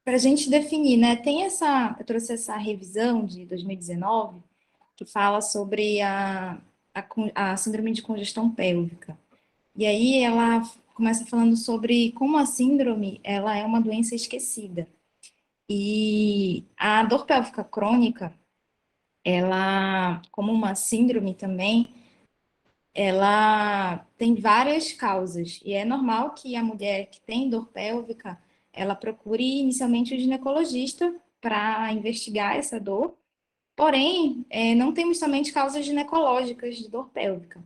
Para a gente definir, né? Eu trouxe essa revisão de 2019 que fala sobre a síndrome de congestão pélvica. E aí ela começa falando sobre como a síndrome ela é uma doença esquecida. E a dor pélvica crônica, ela, como uma síndrome também, ela tem várias causas. E é normal que a mulher que tem dor pélvica, ela procure inicialmente o ginecologista para investigar essa dor. Porém, não temos somente causas ginecológicas de dor pélvica.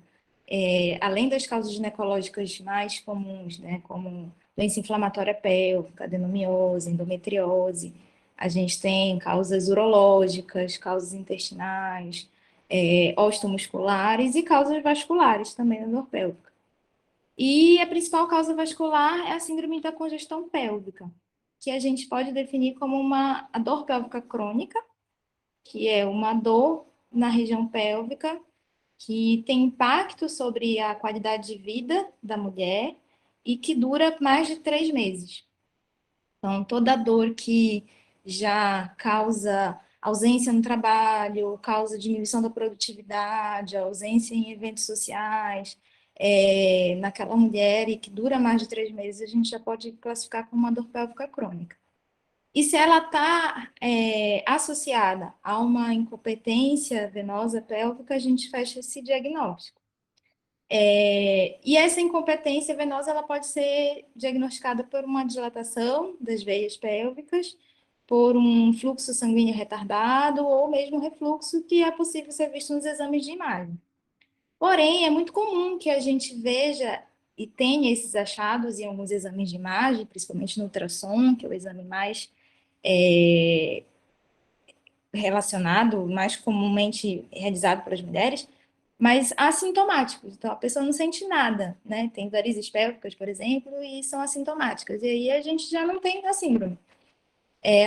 Além das causas ginecológicas mais comuns, né, como doença inflamatória pélvica, adenomiose, endometriose, a gente tem causas urológicas, causas intestinais, osteomusculares e causas vasculares também na dor pélvica. E a principal causa vascular é a síndrome da congestão pélvica, que a gente pode definir como a dor pélvica crônica, que é uma dor na região pélvica que tem impacto sobre a qualidade de vida da mulher e que dura mais de 3 meses. Então, toda dor que já causa ausência no trabalho, causa diminuição da produtividade, ausência em eventos sociais, naquela mulher e que dura mais de 3 meses, a gente já pode classificar como uma dor pélvica crônica. E se ela está associada a uma incompetência venosa pélvica, a gente fecha esse diagnóstico. E essa incompetência venosa ela pode ser diagnosticada por uma dilatação das veias pélvicas, por um fluxo sanguíneo retardado ou mesmo refluxo, que é possível ser visto nos exames de imagem. Porém, é muito comum que a gente veja e tenha esses achados em alguns exames de imagem, principalmente no ultrassom, que é o exame mais relacionado, mais comumente realizado pelas mulheres, mas assintomáticos. Então, a pessoa não sente nada, né? Tem varizes pélvicas, por exemplo, e são assintomáticas. E aí a gente já não tem a síndrome.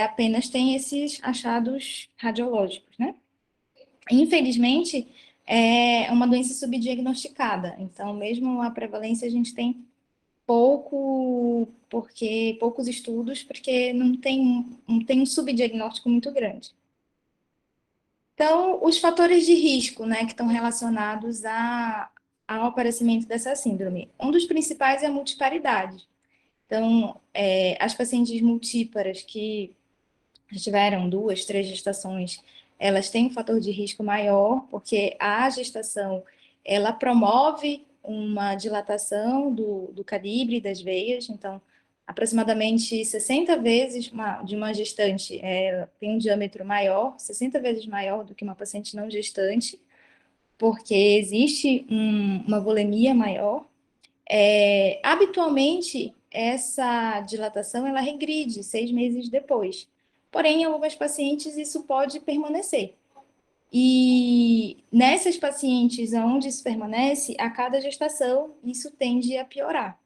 Apenas tem esses achados radiológicos, né? Infelizmente, é uma doença subdiagnosticada. Então, mesmo a prevalência, a gente tem poucos estudos, porque não tem um subdiagnóstico muito grande. Então, os fatores de risco, né, que estão relacionados ao aparecimento dessa síndrome. Um dos principais é a multiparidade. Então, as pacientes multíparas que tiveram 2, 3 gestações, elas têm um fator de risco maior, porque a gestação, ela promove uma dilatação do calibre das veias, então, aproximadamente 60 vezes de uma gestante tem um diâmetro maior, 60 vezes maior do que uma paciente não gestante, porque existe uma volemia maior. Habitualmente, essa dilatação ela regride 6 meses depois. Porém, em algumas pacientes isso pode permanecer. E nessas pacientes onde isso permanece, a cada gestação, isso tende a piorar.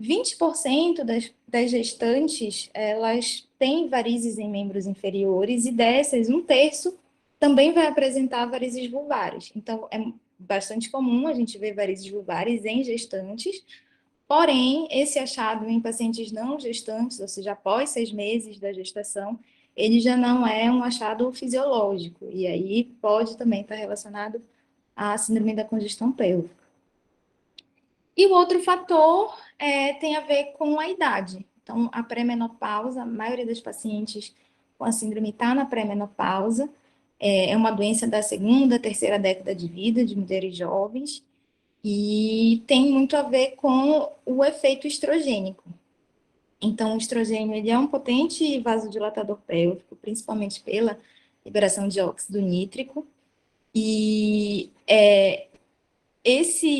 20% das gestantes, elas têm varizes em membros inferiores e dessas, 1/3 também vai apresentar varizes vulvares. Então, é bastante comum a gente ver varizes vulvares em gestantes, porém, esse achado em pacientes não gestantes, ou seja, após 6 meses da gestação, ele já não é um achado fisiológico, e aí pode também estar relacionado à síndrome da congestão pélvica. E o outro fator tem a ver com a idade. Então, a pré-menopausa, a maioria das pacientes com a síndrome está na pré-menopausa, é uma doença da segunda, terceira década de vida de mulheres jovens, e tem muito a ver com o efeito estrogênico. Então, o estrogênio ele é um potente vasodilatador pélvico, principalmente pela liberação de óxido nítrico, e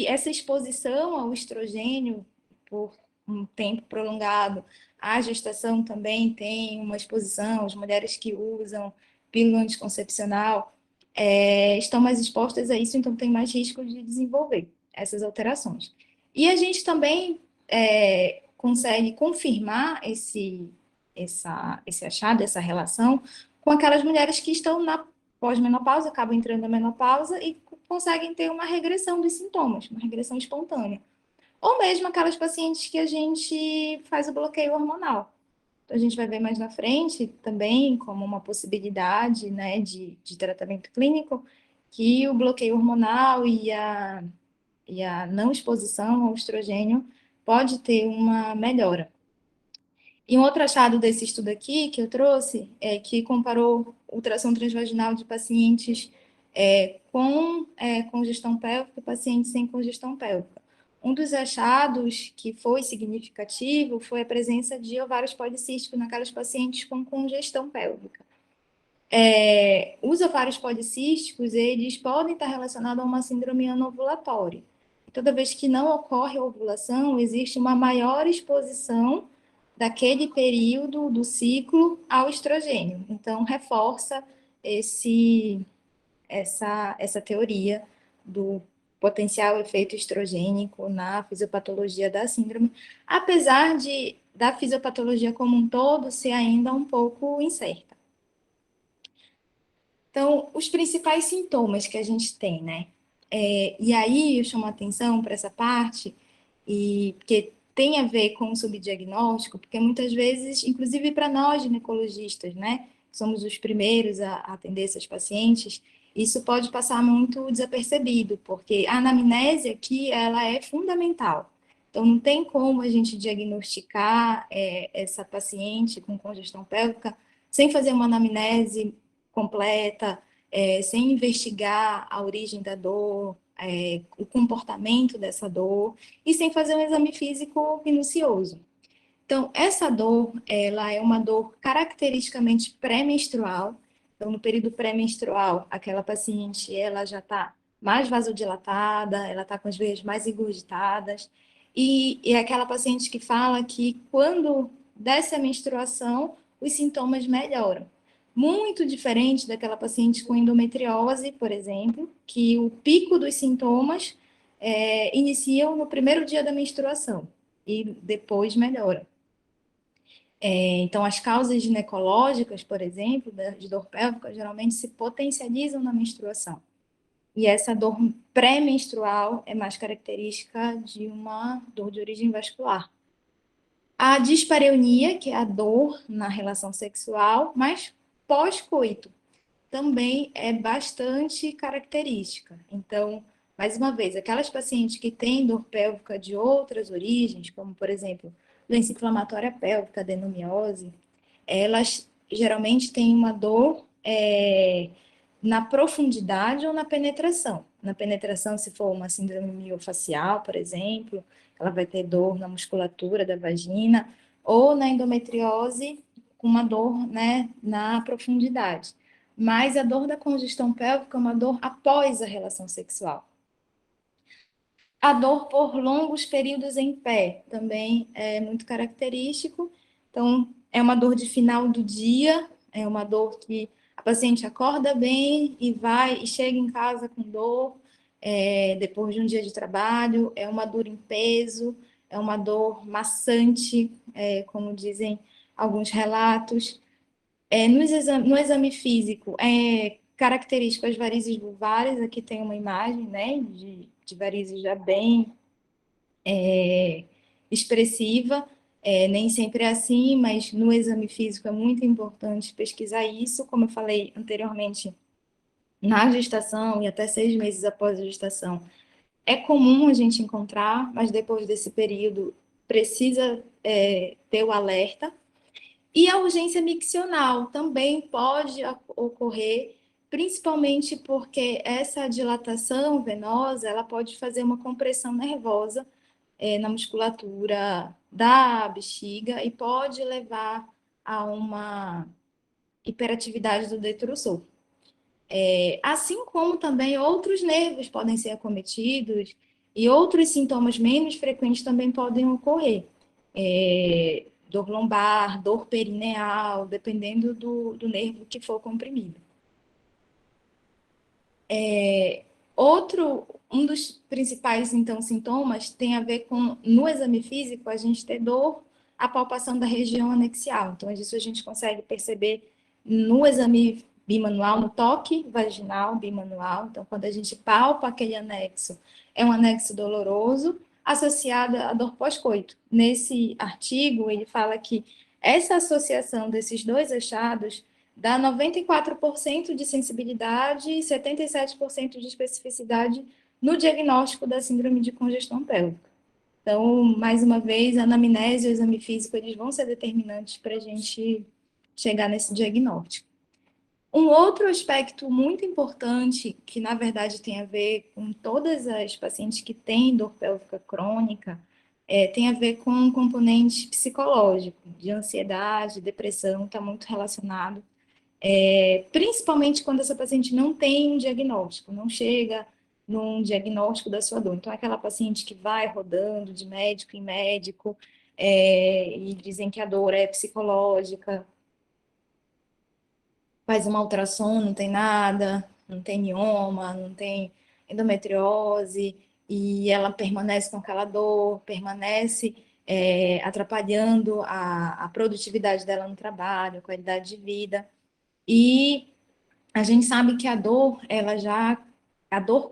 essa exposição ao estrogênio por um tempo prolongado, a gestação também tem uma exposição, as mulheres que usam pílula anticoncepcional estão mais expostas a isso, então tem mais risco de desenvolver essas alterações. E a gente também consegue confirmar esse achado, essa relação, com aquelas mulheres que estão na pós-menopausa, acabam entrando na menopausa e conseguem ter uma regressão dos sintomas, uma regressão espontânea. ou mesmo aquelas pacientes que a gente faz o bloqueio hormonal. Então, a gente vai ver mais na frente também como uma possibilidade, né, de tratamento clínico, que o bloqueio hormonal e a não exposição ao estrogênio pode ter uma melhora. E um outro achado desse estudo aqui que eu trouxe é que comparou ultrassom transvaginal de pacientes com congestão pélvica e pacientes sem congestão pélvica. Um dos achados que foi significativo foi a presença de ovários policísticos naquelas pacientes com congestão pélvica. Os ovários policísticos, eles podem estar relacionados a uma síndrome anovulatória. Toda vez que não ocorre a ovulação, existe uma maior exposição daquele período do ciclo ao estrogênio. Então, reforça essa teoria do potencial efeito estrogênico na fisiopatologia da síndrome, apesar da fisiopatologia como um todo ser ainda um pouco incerta. Então, os principais sintomas que a gente tem, né? E aí eu chamo a atenção para essa parte, porque tem a ver com o subdiagnóstico, porque muitas vezes, inclusive para nós ginecologistas, né, somos os primeiros a atender essas pacientes, isso pode passar muito desapercebido, porque a anamnese aqui, ela é fundamental. Então, não tem como a gente diagnosticar essa paciente com congestão pélvica sem fazer uma anamnese completa, sem investigar a origem da dor, o comportamento dessa dor, e sem fazer um exame físico minucioso. Então, essa dor, ela é uma dor caracteristicamente pré-menstrual. Então, no período pré-menstrual, aquela paciente, ela já está mais vasodilatada, ela está com as veias mais engurgitadas, e é aquela paciente que fala que quando desce a menstruação, os sintomas melhoram. Muito diferente daquela paciente com endometriose, por exemplo, que o pico dos sintomas iniciam no primeiro dia da menstruação e depois melhora. Então, as causas ginecológicas, por exemplo, de dor pélvica, geralmente se potencializam na menstruação. E essa dor pré-menstrual é mais característica de uma dor de origem vascular. A dispareunia, que é a dor na relação sexual, mas pós-coito, também é bastante característica. Então, mais uma vez, aquelas pacientes que têm dor pélvica de outras origens, como, por exemplo, doença inflamatória pélvica, adenomiose, elas geralmente têm uma dor na profundidade ou na penetração. Na penetração, se for uma síndrome miofacial, por exemplo, ela vai ter dor na musculatura da vagina, ou na endometriose, com uma dor, né, na profundidade. Mas a dor da congestão pélvica é uma dor após a relação sexual. A dor por longos períodos em pé também é muito característico. Então, é uma dor de final do dia, é uma dor que a paciente acorda bem e vai e chega em casa com dor, depois de um dia de trabalho, é uma dor em peso, é uma dor maçante, como dizem alguns relatos. No exame físico, é característico as varizes vulvares, aqui tem uma imagem, né, de varizes já bem expressiva, nem sempre é assim, mas no exame físico é muito importante pesquisar isso, como eu falei anteriormente, na gestação e até 6 meses após a gestação. É comum a gente encontrar, mas depois desse período precisa ter o alerta. E a urgência miccional também pode ocorrer, principalmente porque essa dilatação venosa, ela pode fazer uma compressão nervosa na musculatura da bexiga e pode levar a uma hiperatividade do detrusor. Assim como também outros nervos podem ser acometidos e outros sintomas menos frequentes também podem ocorrer. Dor lombar, dor perineal, dependendo do nervo que for comprimido. Um dos principais, então, sintomas tem a ver com, no exame físico, a gente ter dor, a palpação da região anexial. Então, isso a gente consegue perceber no exame bimanual, no toque vaginal bimanual. Então, quando a gente palpa aquele anexo, é um anexo doloroso, associada à dor pós-coito. Nesse artigo, ele fala que essa associação desses dois achados dá 94% de sensibilidade e 77% de especificidade no diagnóstico da síndrome de congestão pélvica. Então, mais uma vez, a anamnese e o exame físico, eles vão ser determinantes para a gente chegar nesse diagnóstico. Um outro aspecto muito importante, que na verdade tem a ver com todas as pacientes que têm dor pélvica crônica, tem a ver com um componente psicológico, de ansiedade, depressão, está muito relacionado, principalmente quando essa paciente não tem um diagnóstico, não chega num diagnóstico da sua dor. Então, é aquela paciente que vai rodando de médico em médico, e dizem que a dor é psicológica, faz uma ultrassom, não tem nada, não tem mioma, não tem endometriose, e ela permanece com aquela dor, permanece atrapalhando a produtividade dela no trabalho, a qualidade de vida. E a gente sabe que a dor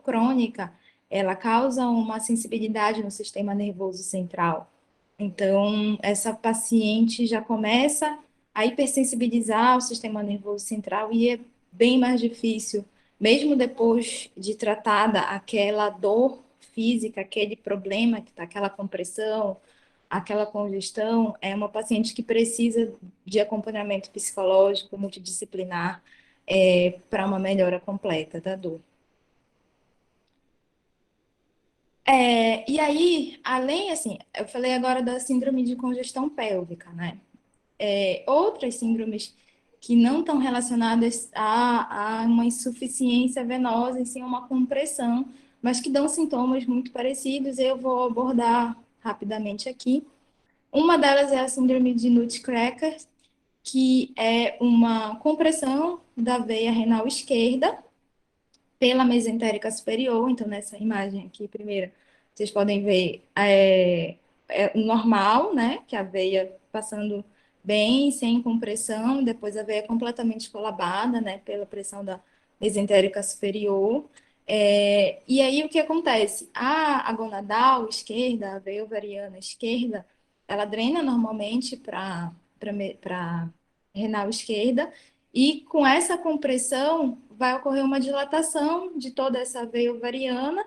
crônica, ela causa uma sensibilidade no sistema nervoso central. Então, essa paciente já começa a hipersensibilizar o sistema nervoso central e é bem mais difícil, mesmo depois de tratada aquela dor física, aquele problema que está, aquela compressão, aquela congestão, é uma paciente que precisa de acompanhamento psicológico multidisciplinar para uma melhora completa da dor. E aí, além, assim, eu falei agora da síndrome de congestão pélvica, né? Outras síndromes que não estão relacionadas a uma insuficiência venosa, em si, uma compressão, mas que dão sintomas muito parecidos, eu vou abordar rapidamente aqui. Uma delas é a síndrome de Nutcracker, que é uma compressão da veia renal esquerda pela mesentérica superior. Então, nessa imagem aqui, primeira, vocês podem ver normal, né? Que a veia passando bem, sem compressão, depois a veia completamente colabada, né? Pela pressão da mesentérica superior. E aí, o que acontece? A gonadal esquerda, a veia ovariana esquerda, ela drena normalmente para renal esquerda, e com essa compressão vai ocorrer uma dilatação de toda essa veia ovariana,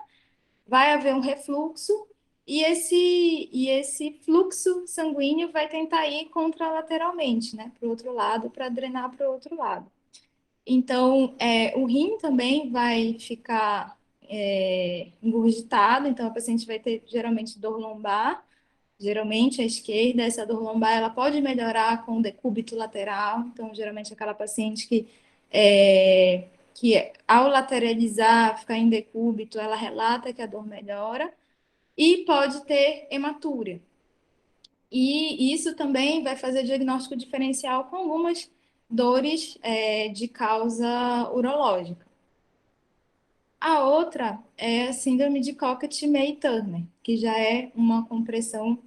vai haver um refluxo, e esse fluxo sanguíneo vai tentar ir contralateralmente, né, para o outro lado, para drenar para o outro lado. Então, o rim também vai ficar engurgitado, então a paciente vai ter geralmente dor lombar, geralmente à esquerda. Essa dor lombar ela pode melhorar com decúbito lateral, então geralmente aquela paciente que ao lateralizar, ficar em decúbito, ela relata que a dor melhora, e pode ter hematúria. E isso também vai fazer diagnóstico diferencial com algumas dores de causa urológica. A outra é a síndrome de Cockett-May-Turner, que já é uma compressão um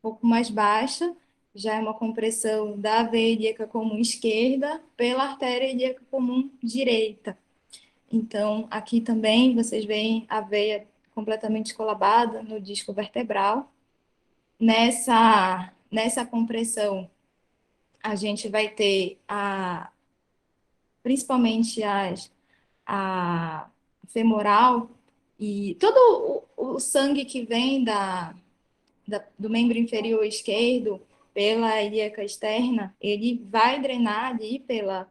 pouco mais baixa, já é uma compressão da veia ilíaca comum esquerda pela artéria ilíaca comum direita. Então, aqui também vocês veem a veia completamente colabada no disco vertebral. Nessa compressão, a gente vai ter principalmente a femoral, e todo o sangue que vem do membro inferior esquerdo pela ilíaca externa, ele vai drenar ali pela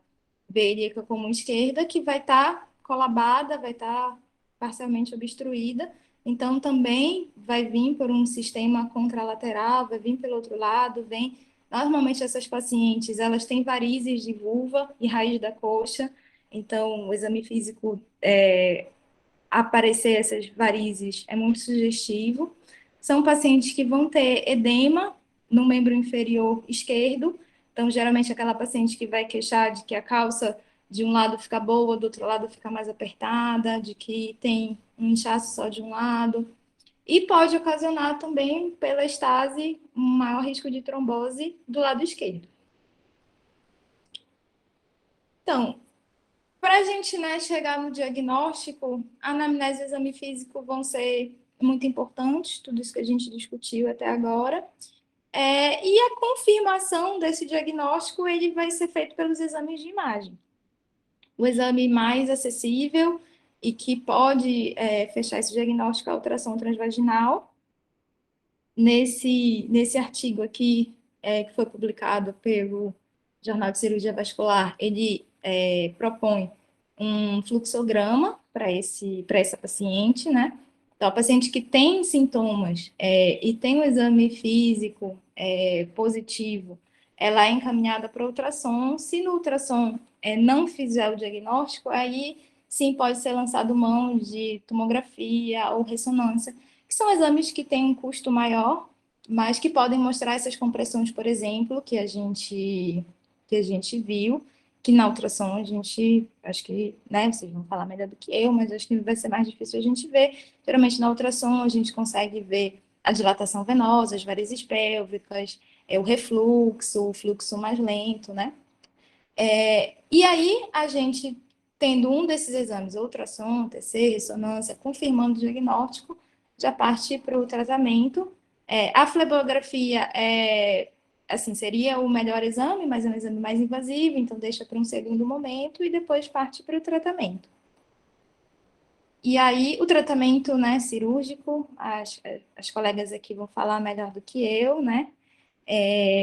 veia ilíaca comum esquerda, que vai estar colabada, vai estar parcialmente obstruída. Então, também vai vir por um sistema contralateral, vai vir pelo outro lado, vem... Normalmente, essas pacientes, elas têm varizes de vulva e raiz da coxa, então, o exame físico, aparecer essas varizes é muito sugestivo. São pacientes que vão ter edema no membro inferior esquerdo, então, geralmente, aquela paciente que vai queixar de que a calça de um lado fica boa, do outro lado fica mais apertada, de que tem um inchaço só de um lado. E pode ocasionar também, pela estase, um maior risco de trombose do lado esquerdo. Então, para a gente, né, chegar no diagnóstico, a anamnese e o exame físico vão ser muito importantes, tudo isso que a gente discutiu até agora. E a confirmação desse diagnóstico, ele vai ser feito pelos exames de imagem. O exame mais acessível e que pode fechar esse diagnóstico é a ultrassom transvaginal. Nesse artigo aqui, que foi publicado pelo Jornal de Cirurgia Vascular, ele propõe um fluxograma para essa paciente, né? Então, a paciente que tem sintomas e tem um exame físico positivo, ela é encaminhada para ultrassom. Se no ultrassom não fizer o diagnóstico, aí sim pode ser lançado mão de tomografia ou ressonância, que são exames que têm um custo maior, mas que podem mostrar essas compressões, por exemplo, que a gente viu, que na ultrassom a gente, acho que, né, vocês vão falar melhor do que eu, mas acho que vai ser mais difícil a gente ver. Geralmente na ultrassom a gente consegue ver a dilatação venosa, as varizes pélvicas, o refluxo, o fluxo mais lento, né? E aí a gente, tendo um desses exames, ultrassom, TC, ressonância, confirmando o diagnóstico, já parte para o tratamento. A flebografia assim, seria o melhor exame, mas é um exame mais invasivo, então deixa para um segundo momento e depois parte para o tratamento. E aí, o tratamento, né, cirúrgico, as colegas aqui vão falar melhor do que eu, né?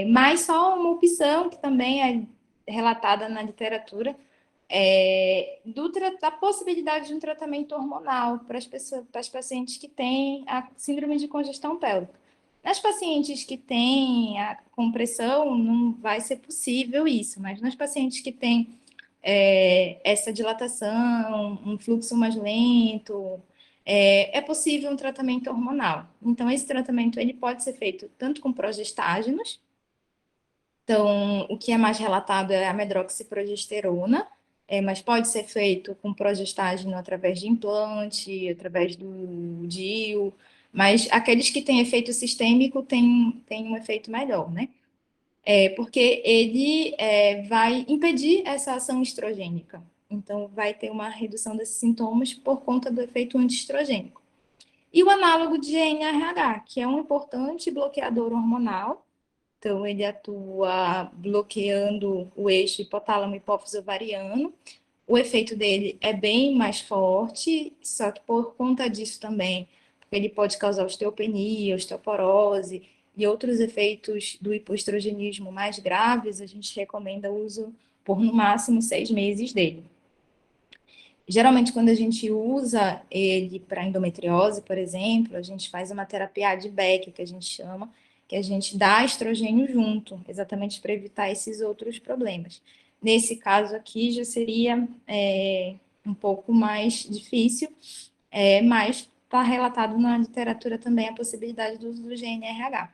Mas só uma opção que também é relatada na literatura, da possibilidade de um tratamento hormonal para as pacientes que têm a síndrome de congestão pélvica. Nas pacientes que têm a compressão, não vai ser possível isso, mas nas pacientes que têm essa dilatação, um fluxo mais lento, é possível um tratamento hormonal. Então, esse tratamento ele pode ser feito tanto com progestágenos. Então, o que é mais relatado é a medroxiprogesterona, mas pode ser feito com progestágeno através de implante, através do DIU, mas aqueles que têm efeito sistêmico têm um efeito melhor, né? Porque ele vai impedir essa ação estrogênica. Então, vai ter uma redução desses sintomas por conta do efeito antiestrogênico. E o análogo de NRH, que é um importante bloqueador hormonal. Então, ele atua bloqueando o eixo hipotálamo-hipófise ovariano. O efeito dele é bem mais forte, só que por conta disso também, ele pode causar osteopenia, osteoporose e outros efeitos do hipoestrogenismo mais graves, a gente recomenda o uso por no máximo 6 meses dele. Geralmente, quando a gente usa ele para endometriose, por exemplo, a gente faz uma terapia ADBEC, que a gente chama, que a gente dá estrogênio junto, exatamente para evitar esses outros problemas. Nesse caso aqui, já seria um pouco mais difícil, mas está relatado na literatura também a possibilidade do uso do GNRH.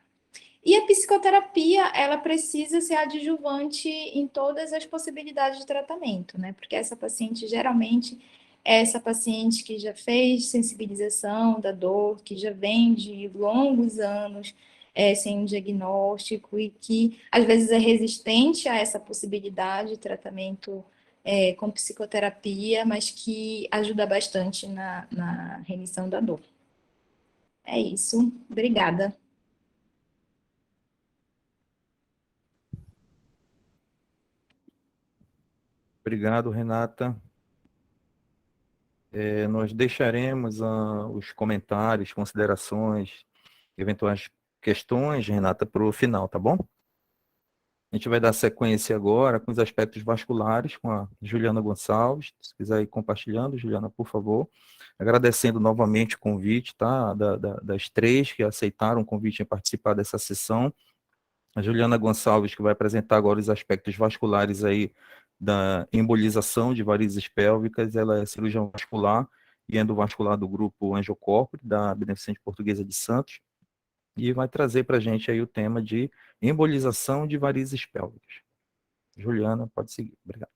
E a psicoterapia, ela precisa ser adjuvante em todas as possibilidades de tratamento, né? Porque essa paciente, geralmente, é essa paciente que já fez sensibilização da dor, que já vem de longos anos sem um diagnóstico e que, às vezes, é resistente a essa possibilidade de tratamento com psicoterapia, mas que ajuda bastante na remissão da dor. É isso. Obrigada. Obrigado, Renata. Nós deixaremos os comentários, considerações, eventuais questões, Renata, para o final, tá bom? A gente vai dar sequência agora com os aspectos vasculares, com a Juliana Gonçalves. Se quiser ir compartilhando, Juliana, por favor. Agradecendo novamente o convite, tá? Das três que aceitaram o convite em participar dessa sessão. A Juliana Gonçalves, que vai apresentar agora os aspectos vasculares aí da embolização de varizes pélvicas. Ela é cirurgião vascular e endovascular do grupo Angiocorpore, da Beneficente Portuguesa de Santos, e vai trazer para a gente aí o tema de embolização de varizes pélvicas. Juliana, pode seguir. Obrigado.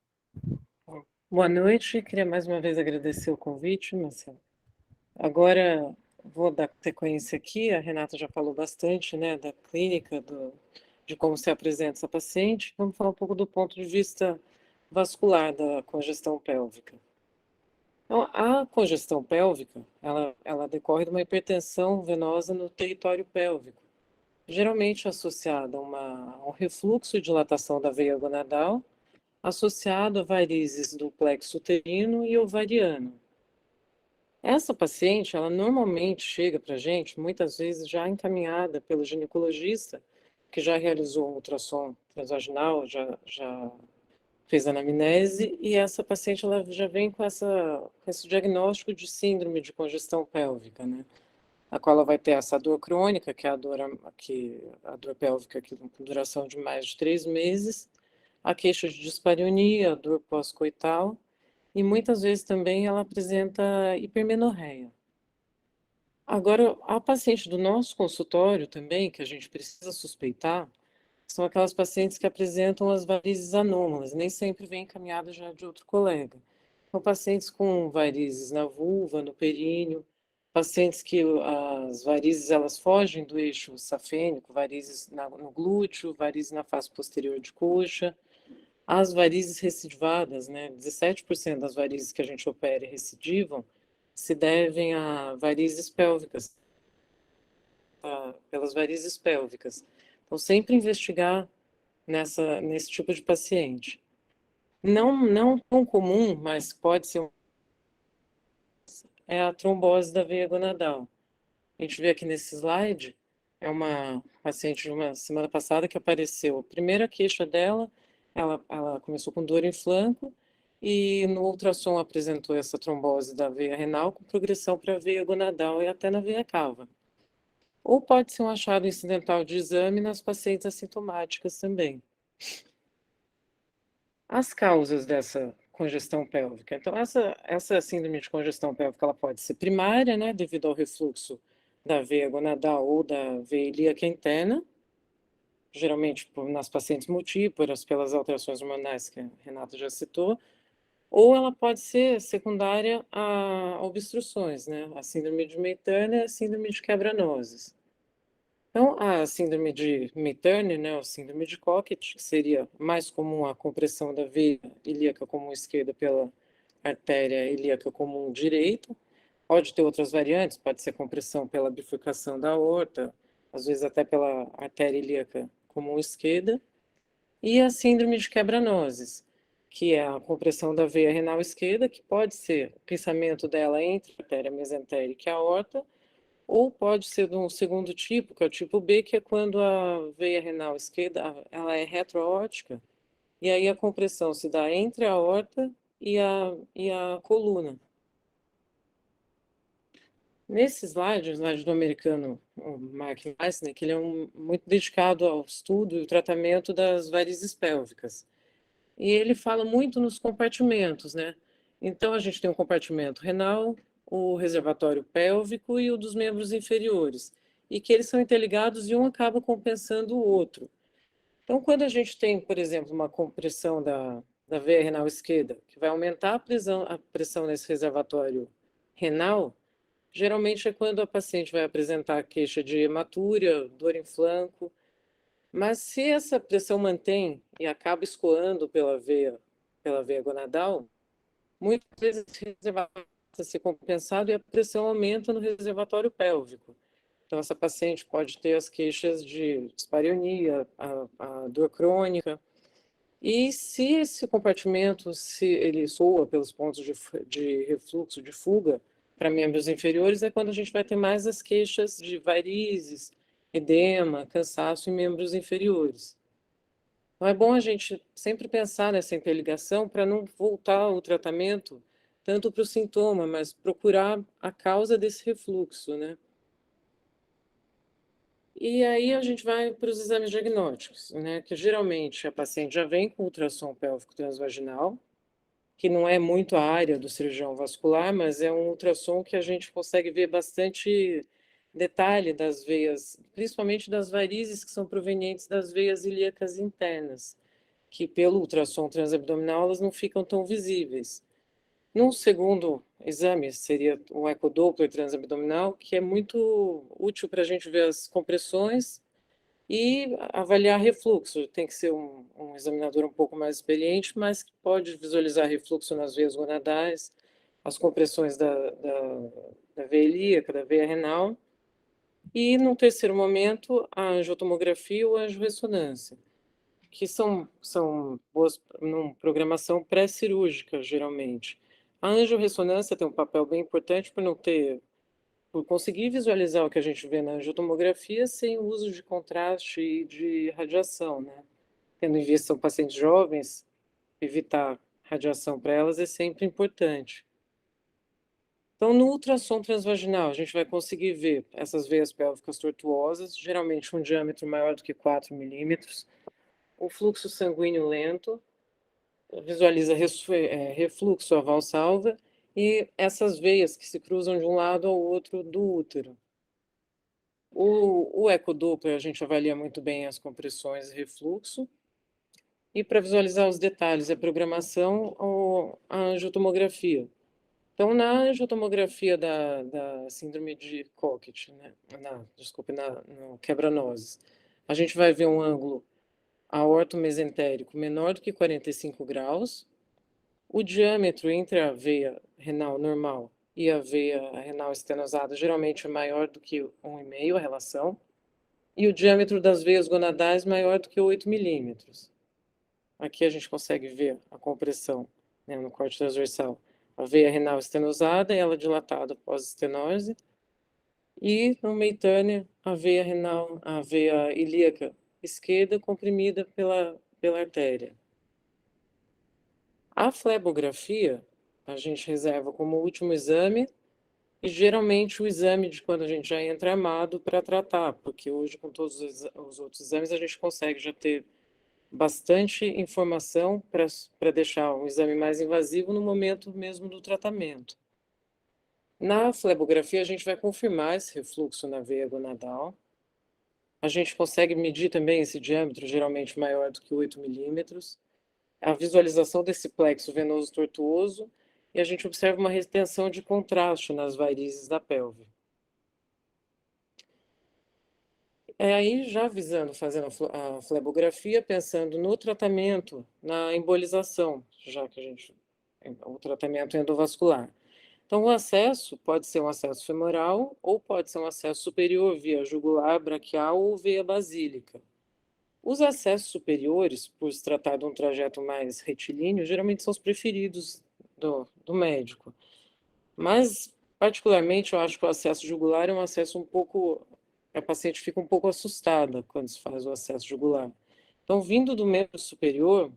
Boa noite. Queria mais uma vez agradecer o convite, Marcelo. Agora vou dar sequência aqui. A Renata já falou bastante, né, da clínica, de como se apresenta essa paciente. Vamos falar um pouco do ponto de vista vascular da congestão pélvica. Então, a congestão pélvica, ela decorre de uma hipertensão venosa no território pélvico, geralmente associada a um refluxo e dilatação da veia gonadal, associado a varizes do plexo uterino e ovariano. Essa paciente, ela normalmente chega para a gente, muitas vezes já encaminhada pelo ginecologista, que já realizou um ultrassom transvaginal, já fez anamnese, e essa paciente ela já vem com esse diagnóstico de síndrome de congestão pélvica, né? A qual ela vai ter essa dor crônica, que é a dor pélvica que com duração de mais de 3 meses, a queixa de dispareunia, a dor pós-coital, e muitas vezes também ela apresenta hipermenorreia. Agora, a paciente do nosso consultório também, que a gente precisa suspeitar, são aquelas pacientes que apresentam as varizes anômalas, nem sempre vem encaminhada já de outro colega. São pacientes com varizes na vulva, no períneo, pacientes que as varizes elas fogem do eixo safênico, varizes no glúteo, varizes na face posterior de coxa, as varizes recidivadas, né? 17% das varizes que a gente opera e recidivam se devem a varizes pélvicas, pelas varizes pélvicas. Então, sempre investigar nesse tipo de paciente. Não tão comum, mas pode ser, é a trombose da veia gonadal. A gente vê aqui nesse slide, é uma paciente de uma semana passada que apareceu. A primeira queixa dela, ela começou com dor em flanco e no ultrassom apresentou essa trombose da veia renal com progressão para a veia gonadal e até na veia cava. Ou pode ser um achado incidental de exame nas pacientes assintomáticas também. As causas dessa congestão pélvica. Então, essa síndrome de congestão pélvica ela pode ser primária, né, devido ao refluxo da veia gonadal ou da veia ilíaca interna, geralmente nas pacientes multíporas, pelas alterações hormonais que a Renata já citou, ou ela pode ser secundária a obstruções, né, a síndrome de May-Turner e a síndrome de quebra-nozes. Então, a síndrome de May-Turner, né, ou síndrome de Cockett, que seria mais comum a compressão da veia ilíaca comum esquerda pela artéria ilíaca comum direita. Pode ter outras variantes, pode ser compressão pela bifurcação da aorta, às vezes até pela artéria ilíaca comum esquerda. E a síndrome de quebra-nozes, que é a compressão da veia renal esquerda, que pode ser o pensamento dela entre a artéria mesentérica e a aorta, ou pode ser de um segundo tipo, que é o tipo B, que é quando a veia renal esquerda ela é retroaórtica, e aí a compressão se dá entre a aorta e a coluna. Nesse slide, o slide do americano o Mark Meissner, que ele é muito dedicado ao estudo e o tratamento das varizes pélvicas. E ele fala muito nos compartimentos, né? Então, a gente tem um compartimento renal, o reservatório pélvico e o dos membros inferiores, e que eles são interligados e um acaba compensando o outro. Então, quando a gente tem, por exemplo, uma compressão da veia renal esquerda, que vai aumentar a pressão nesse reservatório renal, geralmente é quando a paciente vai apresentar queixa de hematúria, dor em flanco, mas se essa pressão mantém e acaba escoando pela veia gonadal, muitas vezes esse reservatório precisa ser compensado e a pressão aumenta no reservatório pélvico. Então, essa paciente pode ter as queixas de dispareunia, a dor crônica. E se esse compartimento, se ele soa pelos pontos de refluxo, de fuga para membros inferiores, é quando a gente vai ter mais as queixas de varizes, edema, cansaço em membros inferiores. Então, é bom a gente sempre pensar nessa interligação para não voltar o tratamento tanto para o sintoma, mas procurar a causa desse refluxo, né? E aí a gente vai para os exames diagnósticos, né? Que geralmente a paciente já vem com ultrassom pélvico transvaginal, que não é muito a área do cirurgião vascular, mas é um ultrassom que a gente consegue ver bastante detalhe das veias, principalmente das varizes que são provenientes das veias ilíacas internas, que pelo ultrassom transabdominal elas não ficam tão visíveis. Num segundo exame, seria o ecodoppler transabdominal, que é muito útil para a gente ver as compressões e avaliar refluxo. Tem que ser um examinador um pouco mais experiente, mas que pode visualizar refluxo nas veias gonadais as compressões da veia ilíaca, da veia renal. E, no terceiro momento, a angiotomografia ou a angiorressonância, que são boas numa programação pré-cirúrgica, geralmente. A angiorressonância tem um papel bem importante por conseguir visualizar o que a gente vê na angiotomografia sem o uso de contraste e de radiação, né? Tendo em vista são pacientes jovens, evitar radiação para elas é sempre importante. Então, no ultrassom transvaginal, a gente vai conseguir ver essas veias pélvicas tortuosas, geralmente um diâmetro maior do que 4 milímetros, o fluxo sanguíneo lento, visualiza refluxo à valsalva e essas veias que se cruzam de um lado ao outro do útero. O ecodoppler, a gente avalia muito bem as compressões e refluxo. E para visualizar os detalhes e a programação, a angiotomografia. Então, na angiotomografia da síndrome de Cockett, né? No quebra-nozes, a gente vai ver um ângulo aortomesentérico menor do que 45 graus, o diâmetro entre a veia renal normal e a veia renal estenosada geralmente é maior do que 1,5 a relação, e o diâmetro das veias gonadais maior do que 8 milímetros. Aqui a gente consegue ver a compressão, né, no corte transversal. A veia renal estenosada, ela dilatada após estenose, e no meio tâneo, a veia ilíaca esquerda comprimida pela artéria. A flebografia, a gente reserva como último exame, e geralmente o exame de quando a gente já entra armado para tratar, porque hoje com todos os outros exames a gente consegue já ter bastante informação para deixar um exame mais invasivo no momento mesmo do tratamento. Na flebografia, a gente vai confirmar esse refluxo na veia gonadal. A gente consegue medir também esse diâmetro, geralmente maior do que 8 milímetros, a visualização desse plexo venoso tortuoso, e a gente observa uma retenção de contraste nas varizes da pelve. Aí, já visando, fazendo a flebografia, pensando no tratamento, na embolização, já que o tratamento endovascular. Então, o acesso pode ser um acesso femoral ou pode ser um acesso superior via jugular, braquial ou veia basílica. Os acessos superiores, por se tratar de um trajeto mais retilíneo, geralmente são os preferidos do médico. Mas, particularmente, eu acho que o acesso jugular é um acesso um pouco... A paciente fica um pouco assustada quando se faz o acesso jugular. Então, vindo do membro superior,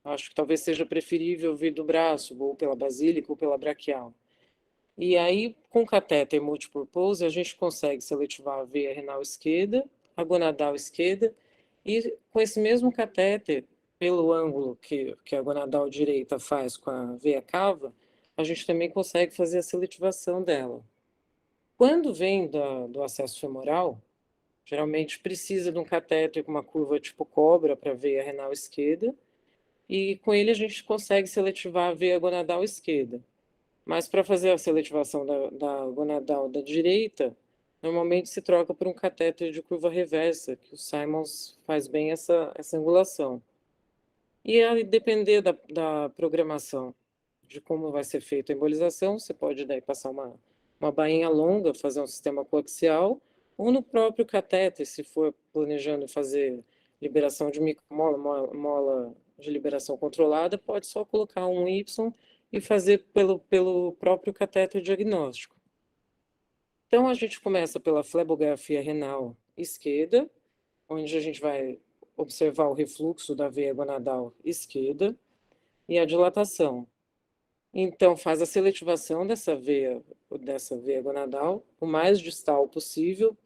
acho que talvez seja preferível vir do braço, ou pela basílica ou pela braquial. E aí, com catéter multipurpose, a gente consegue seletivar a veia renal esquerda, a gonadal esquerda, e com esse mesmo catéter, pelo ângulo que a gonadal direita faz com a veia cava, a gente também consegue fazer a seletivação dela. Quando vem do acesso femoral, geralmente precisa de um catéter com uma curva tipo cobra para a veia renal esquerda, e com ele a gente consegue seletivar a veia gonadal esquerda. Mas para fazer a seletivação da gonadal da direita, normalmente se troca por um catéter de curva reversa, que o Simons faz bem essa angulação. E a depender da programação, de como vai ser feita a embolização, você pode daí passar uma bainha longa, fazer um sistema coaxial, ou no próprio catéter, se for planejando fazer liberação de micromola, mola de liberação controlada, pode só colocar um Y e fazer pelo próprio catéter diagnóstico. Então, a gente começa pela flebografia renal esquerda, onde a gente vai observar o refluxo da veia gonadal esquerda e a dilatação. Então, faz a seletivação dessa veia gonadal, o mais distal possível,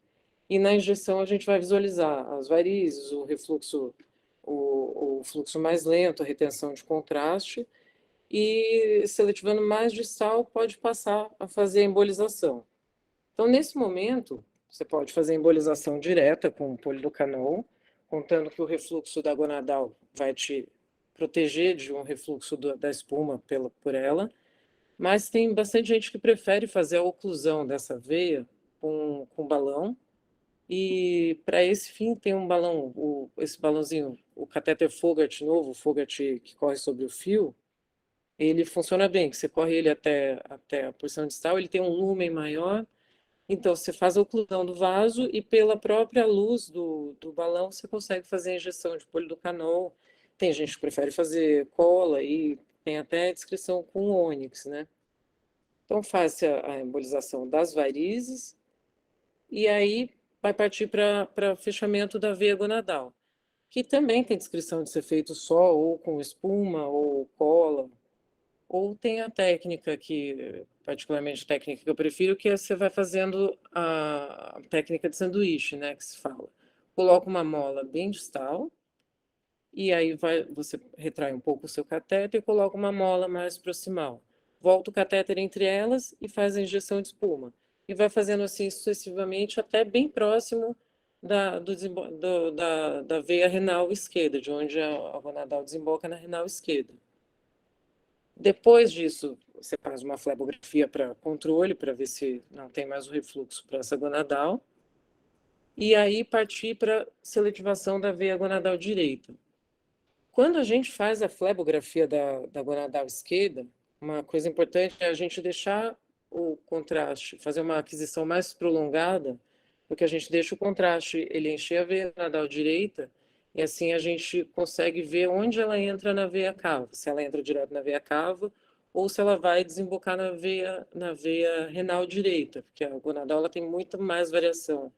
e na injeção a gente vai visualizar as varizes, o refluxo, o fluxo mais lento, a retenção de contraste, e seletivando mais distal, pode passar a fazer a embolização. Então, nesse momento, você pode fazer a embolização direta com polidocanol, contando que o refluxo da gonadal vai te proteger de um refluxo da espuma por ela, mas tem bastante gente que prefere fazer a oclusão dessa veia com balão, e para esse fim tem um balão, esse balãozinho, o catéter Fogarty novo, o Fogarty que corre sobre o fio, ele funciona bem, que você corre ele até a porção distal, ele tem um lumen maior, então você faz a oclusão do vaso e pela própria luz do balão você consegue fazer a injeção de polidocanol. Tem gente que prefere fazer cola e tem até descrição com ônix, né? Então faz a embolização das varizes e aí vai partir para fechamento da veia gonadal, que também tem descrição de ser feito só ou com espuma ou cola. Ou tem a técnica que, particularmente a técnica que eu prefiro, que é você vai fazendo a técnica de sanduíche, né, que se fala. Coloca uma mola bem distal, e aí você retrai um pouco o seu catéter e coloca uma mola mais proximal. Volta o catéter entre elas e faz a injeção de espuma. E vai fazendo assim sucessivamente até bem próximo da veia renal esquerda, de onde a gonadal desemboca na renal esquerda. Depois disso, você faz uma flebografia para controle, para ver se não tem mais o refluxo para essa gonadal. E aí partir para seletivação da veia gonadal direita. Quando a gente faz a flebografia da gonadal esquerda, uma coisa importante é a gente deixar o contraste, fazer uma aquisição mais prolongada, porque a gente deixa o contraste ele encher a veia gonadal direita, e assim a gente consegue ver onde ela entra na veia cava, se ela entra direto na veia cava, ou se ela vai desembocar na veia renal direita, porque a gonadal ela tem muito mais variação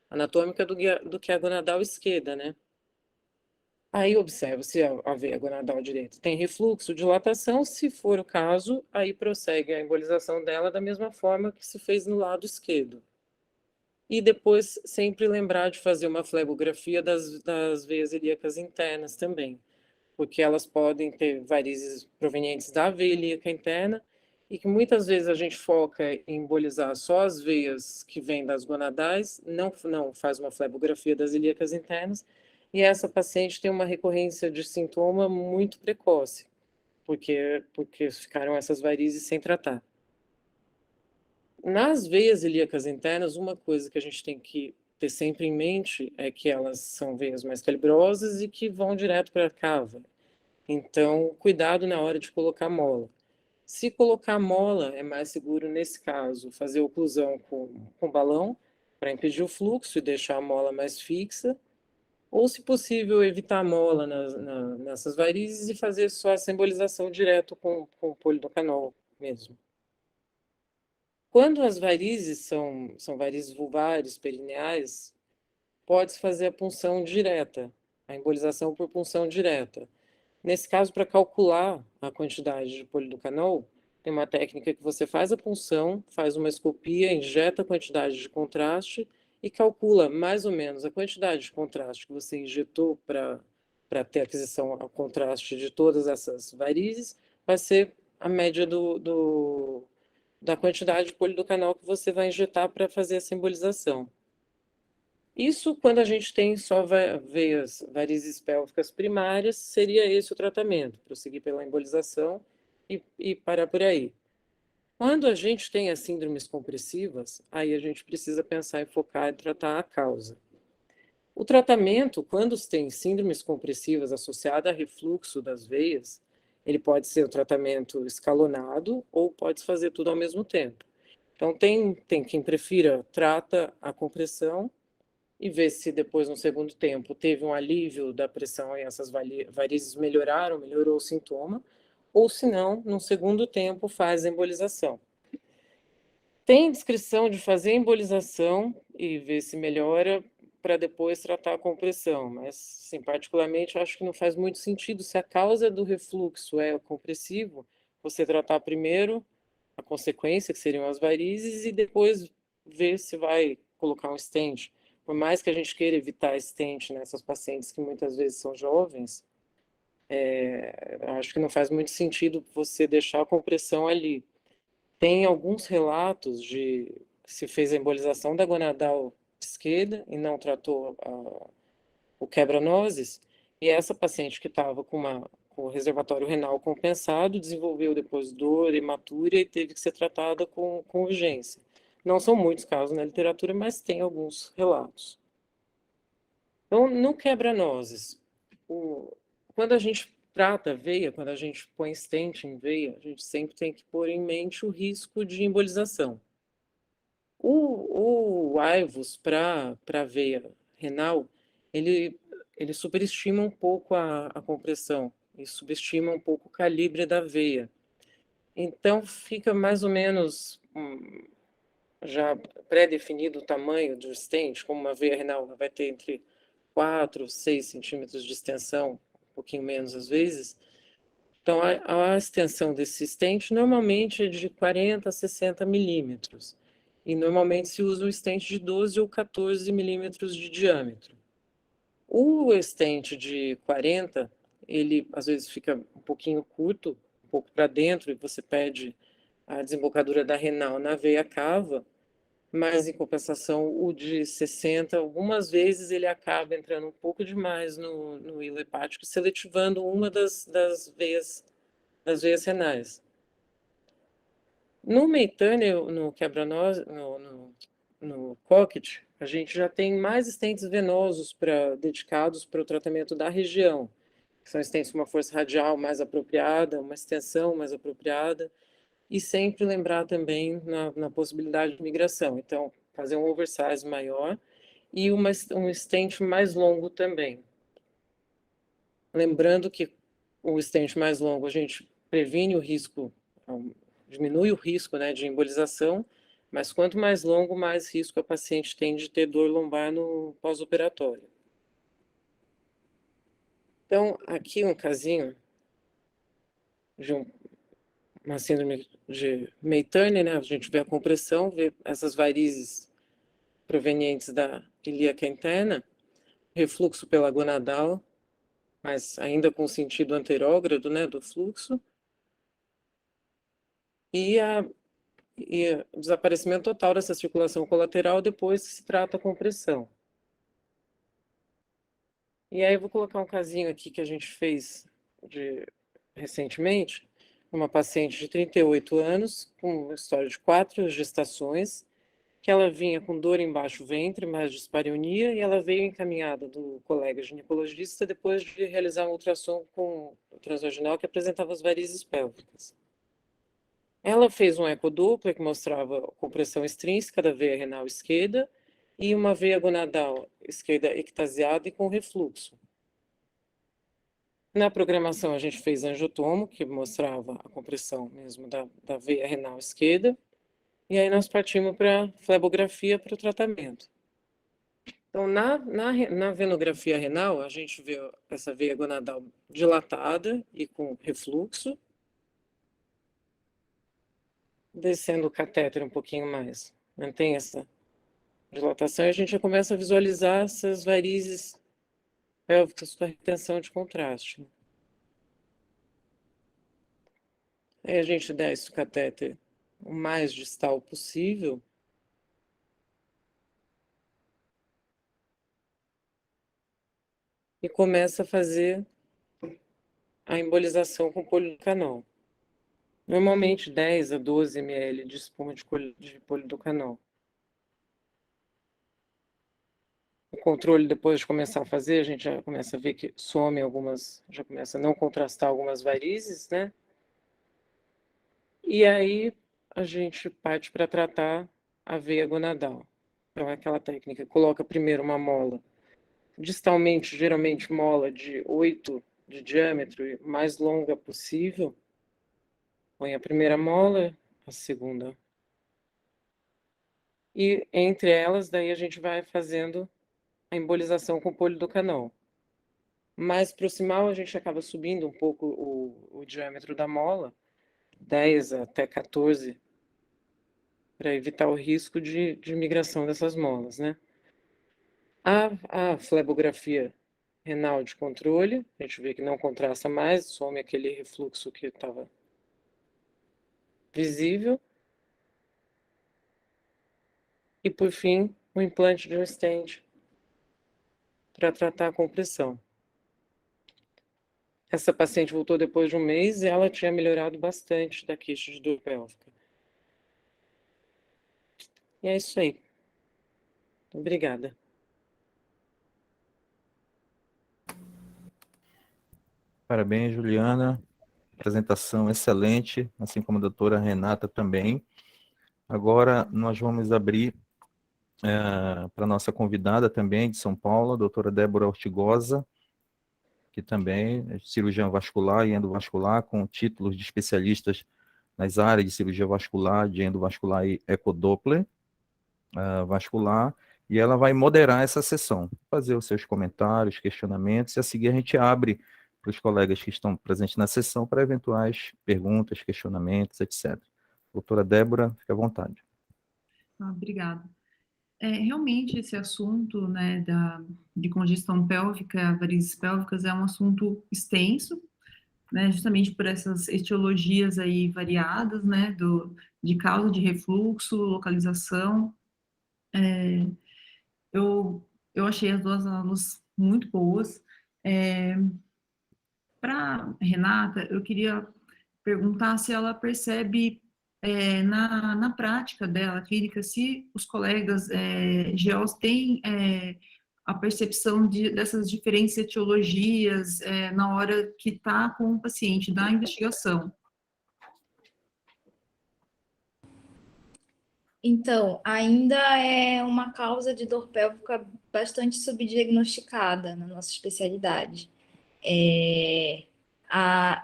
anatômica do que a gonadal esquerda, né? Aí observa se a veia gonadal direita tem refluxo, dilatação, se for o caso, aí prossegue a embolização dela da mesma forma que se fez no lado esquerdo. E depois sempre lembrar de fazer uma flebografia das veias ilíacas internas também, porque elas podem ter varizes provenientes da veia ilíaca interna e que muitas vezes a gente foca em embolizar só as veias que vêm das gonadais, não faz uma flebografia das ilíacas internas, e essa paciente tem uma recorrência de sintoma muito precoce, porque ficaram essas varizes sem tratar. Nas veias ilíacas internas, uma coisa que a gente tem que ter sempre em mente é que elas são veias mais calibrosas e que vão direto para a cava. Então, cuidado na hora de colocar mola. Se colocar mola, é mais seguro nesse caso fazer oclusão com balão para impedir o fluxo e deixar a mola mais fixa, ou, se possível, evitar a mola nessas varizes e fazer só essa embolização direto com polidocanol mesmo. Quando as varizes são varizes vulvares, perineais, pode-se fazer a punção direta, a embolização por punção direta. Nesse caso, para calcular a quantidade de polidocanol, tem uma técnica que você faz a punção, faz uma escopia, injeta a quantidade de contraste e calcula mais ou menos a quantidade de contraste que você injetou para ter aquisição ao contraste de todas essas varizes, vai ser a média da quantidade de polidocanol que você vai injetar para fazer essa embolização. Isso quando a gente tem só varizes pélvicas primárias, seria esse o tratamento, prosseguir pela embolização e parar por aí. Quando a gente tem as síndromes compressivas, aí a gente precisa pensar em focar e tratar a causa. O tratamento, quando se tem síndromes compressivas associadas a refluxo das veias, ele pode ser o tratamento escalonado ou pode fazer tudo ao mesmo tempo. Então, tem quem prefira, trata a compressão e vê se depois, no segundo tempo, teve um alívio da pressão e essas varizes melhorou o sintoma, ou se não, no segundo tempo, faz a embolização. Tem descrição de fazer a embolização e ver se melhora para depois tratar a compressão, mas, sim, particularmente, eu acho que não faz muito sentido. Se a causa do refluxo é o compressivo, você tratar primeiro a consequência, que seriam as varizes, e depois ver se vai colocar um stent. Por mais que a gente queira evitar stent nessas pacientes que muitas vezes são jovens, acho que não faz muito sentido você deixar a compressão ali. Tem alguns relatos de que se fez a embolização da gonadal esquerda e não tratou o quebra-nozes, e essa paciente que estava com o reservatório renal compensado desenvolveu depois dor hematúria e teve que ser tratada com urgência. Não são muitos casos na literatura, mas tem alguns relatos. Então, no quebra-nozes, quando a gente trata a veia, quando a gente põe stent em veia, a gente sempre tem que pôr em mente o risco de embolização. O AIVUS para a veia renal, ele, ele superestima um pouco a compressão e subestima um pouco o calibre da veia. Então, fica mais ou menos já pré-definido o tamanho do stent, como uma veia renal vai ter entre 4 e 6 centímetros de extensão, um pouquinho menos às vezes. Então, a extensão desse stent normalmente é de 40 a 60 milímetros. E normalmente se usa um stent de 12 ou 14 milímetros de diâmetro. O stent de 40, ele às vezes fica um pouquinho curto, um pouco para dentro, e você perde a desembocadura da renal na veia cava, mas em compensação o de 60, algumas vezes ele acaba entrando um pouco demais no hilo hepático, seletivando uma das veias renais. No Meitânia, no quebra-nós, no Cocket, a gente já tem mais stents venosos dedicados para o tratamento da região, que são stents com uma força radial mais apropriada, uma extensão mais apropriada, e sempre lembrar também na possibilidade de migração. Então, fazer um oversize maior e um stent mais longo também. Lembrando que o stent mais longo a gente previne o risco, diminui o risco, né, de embolização, mas quanto mais longo, mais risco a paciente tem de ter dor lombar no pós-operatório. Então, aqui um casinho de uma síndrome de Meitânia, né? A gente vê a compressão, vê essas varizes provenientes da ilíaca interna, refluxo pela gonadal, mas ainda com sentido anterógrado, né, do fluxo, e o desaparecimento total dessa circulação colateral depois que se trata a compressão. E aí eu vou colocar um casinho aqui que a gente fez recentemente, uma paciente de 38 anos, com uma história de 4 gestações, que ela vinha com dor embaixo do ventre, mais dispareunia, e ela veio encaminhada do colega ginecologista depois de realizar um ultrassom com transvaginal que apresentava as varizes pélvicas. Ela fez um ecodoppler que mostrava a compressão extrínseca da veia renal esquerda e uma veia gonadal esquerda ectasiada e com refluxo. Na programação, a gente fez angiotomo, que mostrava a compressão mesmo da veia renal esquerda, e aí nós partimos para flebografia para o tratamento. Então, na venografia renal, a gente vê essa veia gonadal dilatada e com refluxo, descendo o catéter um pouquinho mais. Mantém essa dilatação e a gente já começa a visualizar essas varizes pélvicas com a retenção de contraste. Aí a gente desce o catéter o mais distal possível. E começa a fazer a embolização com polidocanol. Normalmente 10 a 12 ml de espuma de polidocanol. O controle, depois de começar a fazer, a gente já começa a ver que some algumas, já começa a não contrastar algumas varizes, né? E aí a gente parte para tratar a veia gonadal. Então é aquela técnica, coloca primeiro uma mola, distalmente, geralmente mola de 8 de diâmetro e mais longa possível. Põe a primeira mola, a segunda. E entre elas, daí a gente vai fazendo a embolização com polidocanol. Mais proximal, a gente acaba subindo um pouco o diâmetro da mola, 10 até 14, para evitar o risco de migração dessas molas, né? A flebografia renal de controle, a gente vê que não contrasta mais, some aquele refluxo que estava visível. E, por fim, o implante de um stent para tratar a compressão. Essa paciente voltou depois de um mês e ela tinha melhorado bastante da queixa de dor pélvica. E é isso aí. Obrigada. Parabéns, Juliana. Apresentação excelente, assim como a doutora Renata também. Agora nós vamos abrir para a nossa convidada também de São Paulo, a doutora Débora Ortigosa, que também é cirurgiã vascular e endovascular, com títulos de especialistas nas áreas de cirurgia vascular, de endovascular e ecodoppler vascular, e ela vai moderar essa sessão, fazer os seus comentários, questionamentos, e a seguir a gente abre para os colegas que estão presentes na sessão para eventuais perguntas, questionamentos, etc. Doutora Débora, fique à vontade. Obrigada. Realmente esse assunto, né, de congestão pélvica, varizes pélvicas, é um assunto extenso, né, justamente por essas etiologias aí variadas, né, de causa de refluxo, localização. Eu achei as duas aulas muito boas. Para Renata, eu queria perguntar se ela percebe na prática dela, clínica, se os colegas GEOs têm a percepção dessas diferentes etiologias na hora que está com o paciente, da investigação. Então, ainda é uma causa de dor pélvica bastante subdiagnosticada na nossa especialidade. É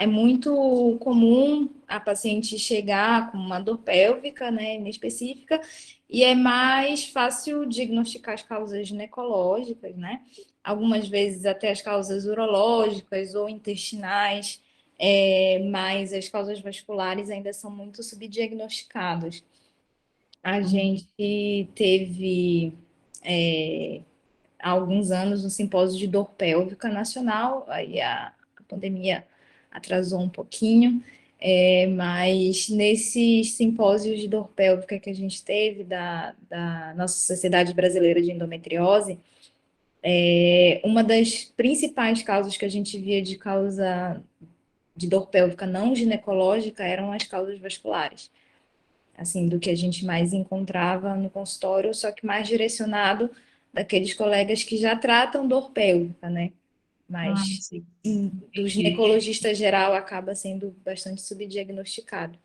muito comum a paciente chegar com uma dor pélvica, né, inespecífica, e é mais fácil diagnosticar as causas ginecológicas, né? Algumas vezes até as causas urológicas ou intestinais, mas as causas vasculares ainda são muito subdiagnosticadas. A gente teve há alguns anos um simpósio de dor pélvica nacional, aí a pandemia atrasou um pouquinho, mas nesses simpósios de dor pélvica que a gente teve da nossa Sociedade Brasileira de Endometriose, uma das principais causas que a gente via de causa de dor pélvica não ginecológica eram as causas vasculares, assim, do que a gente mais encontrava no consultório, só que mais direcionado daqueles colegas que já tratam dor pélvica, né? Mas do ginecologista geral acaba sendo bastante subdiagnosticado.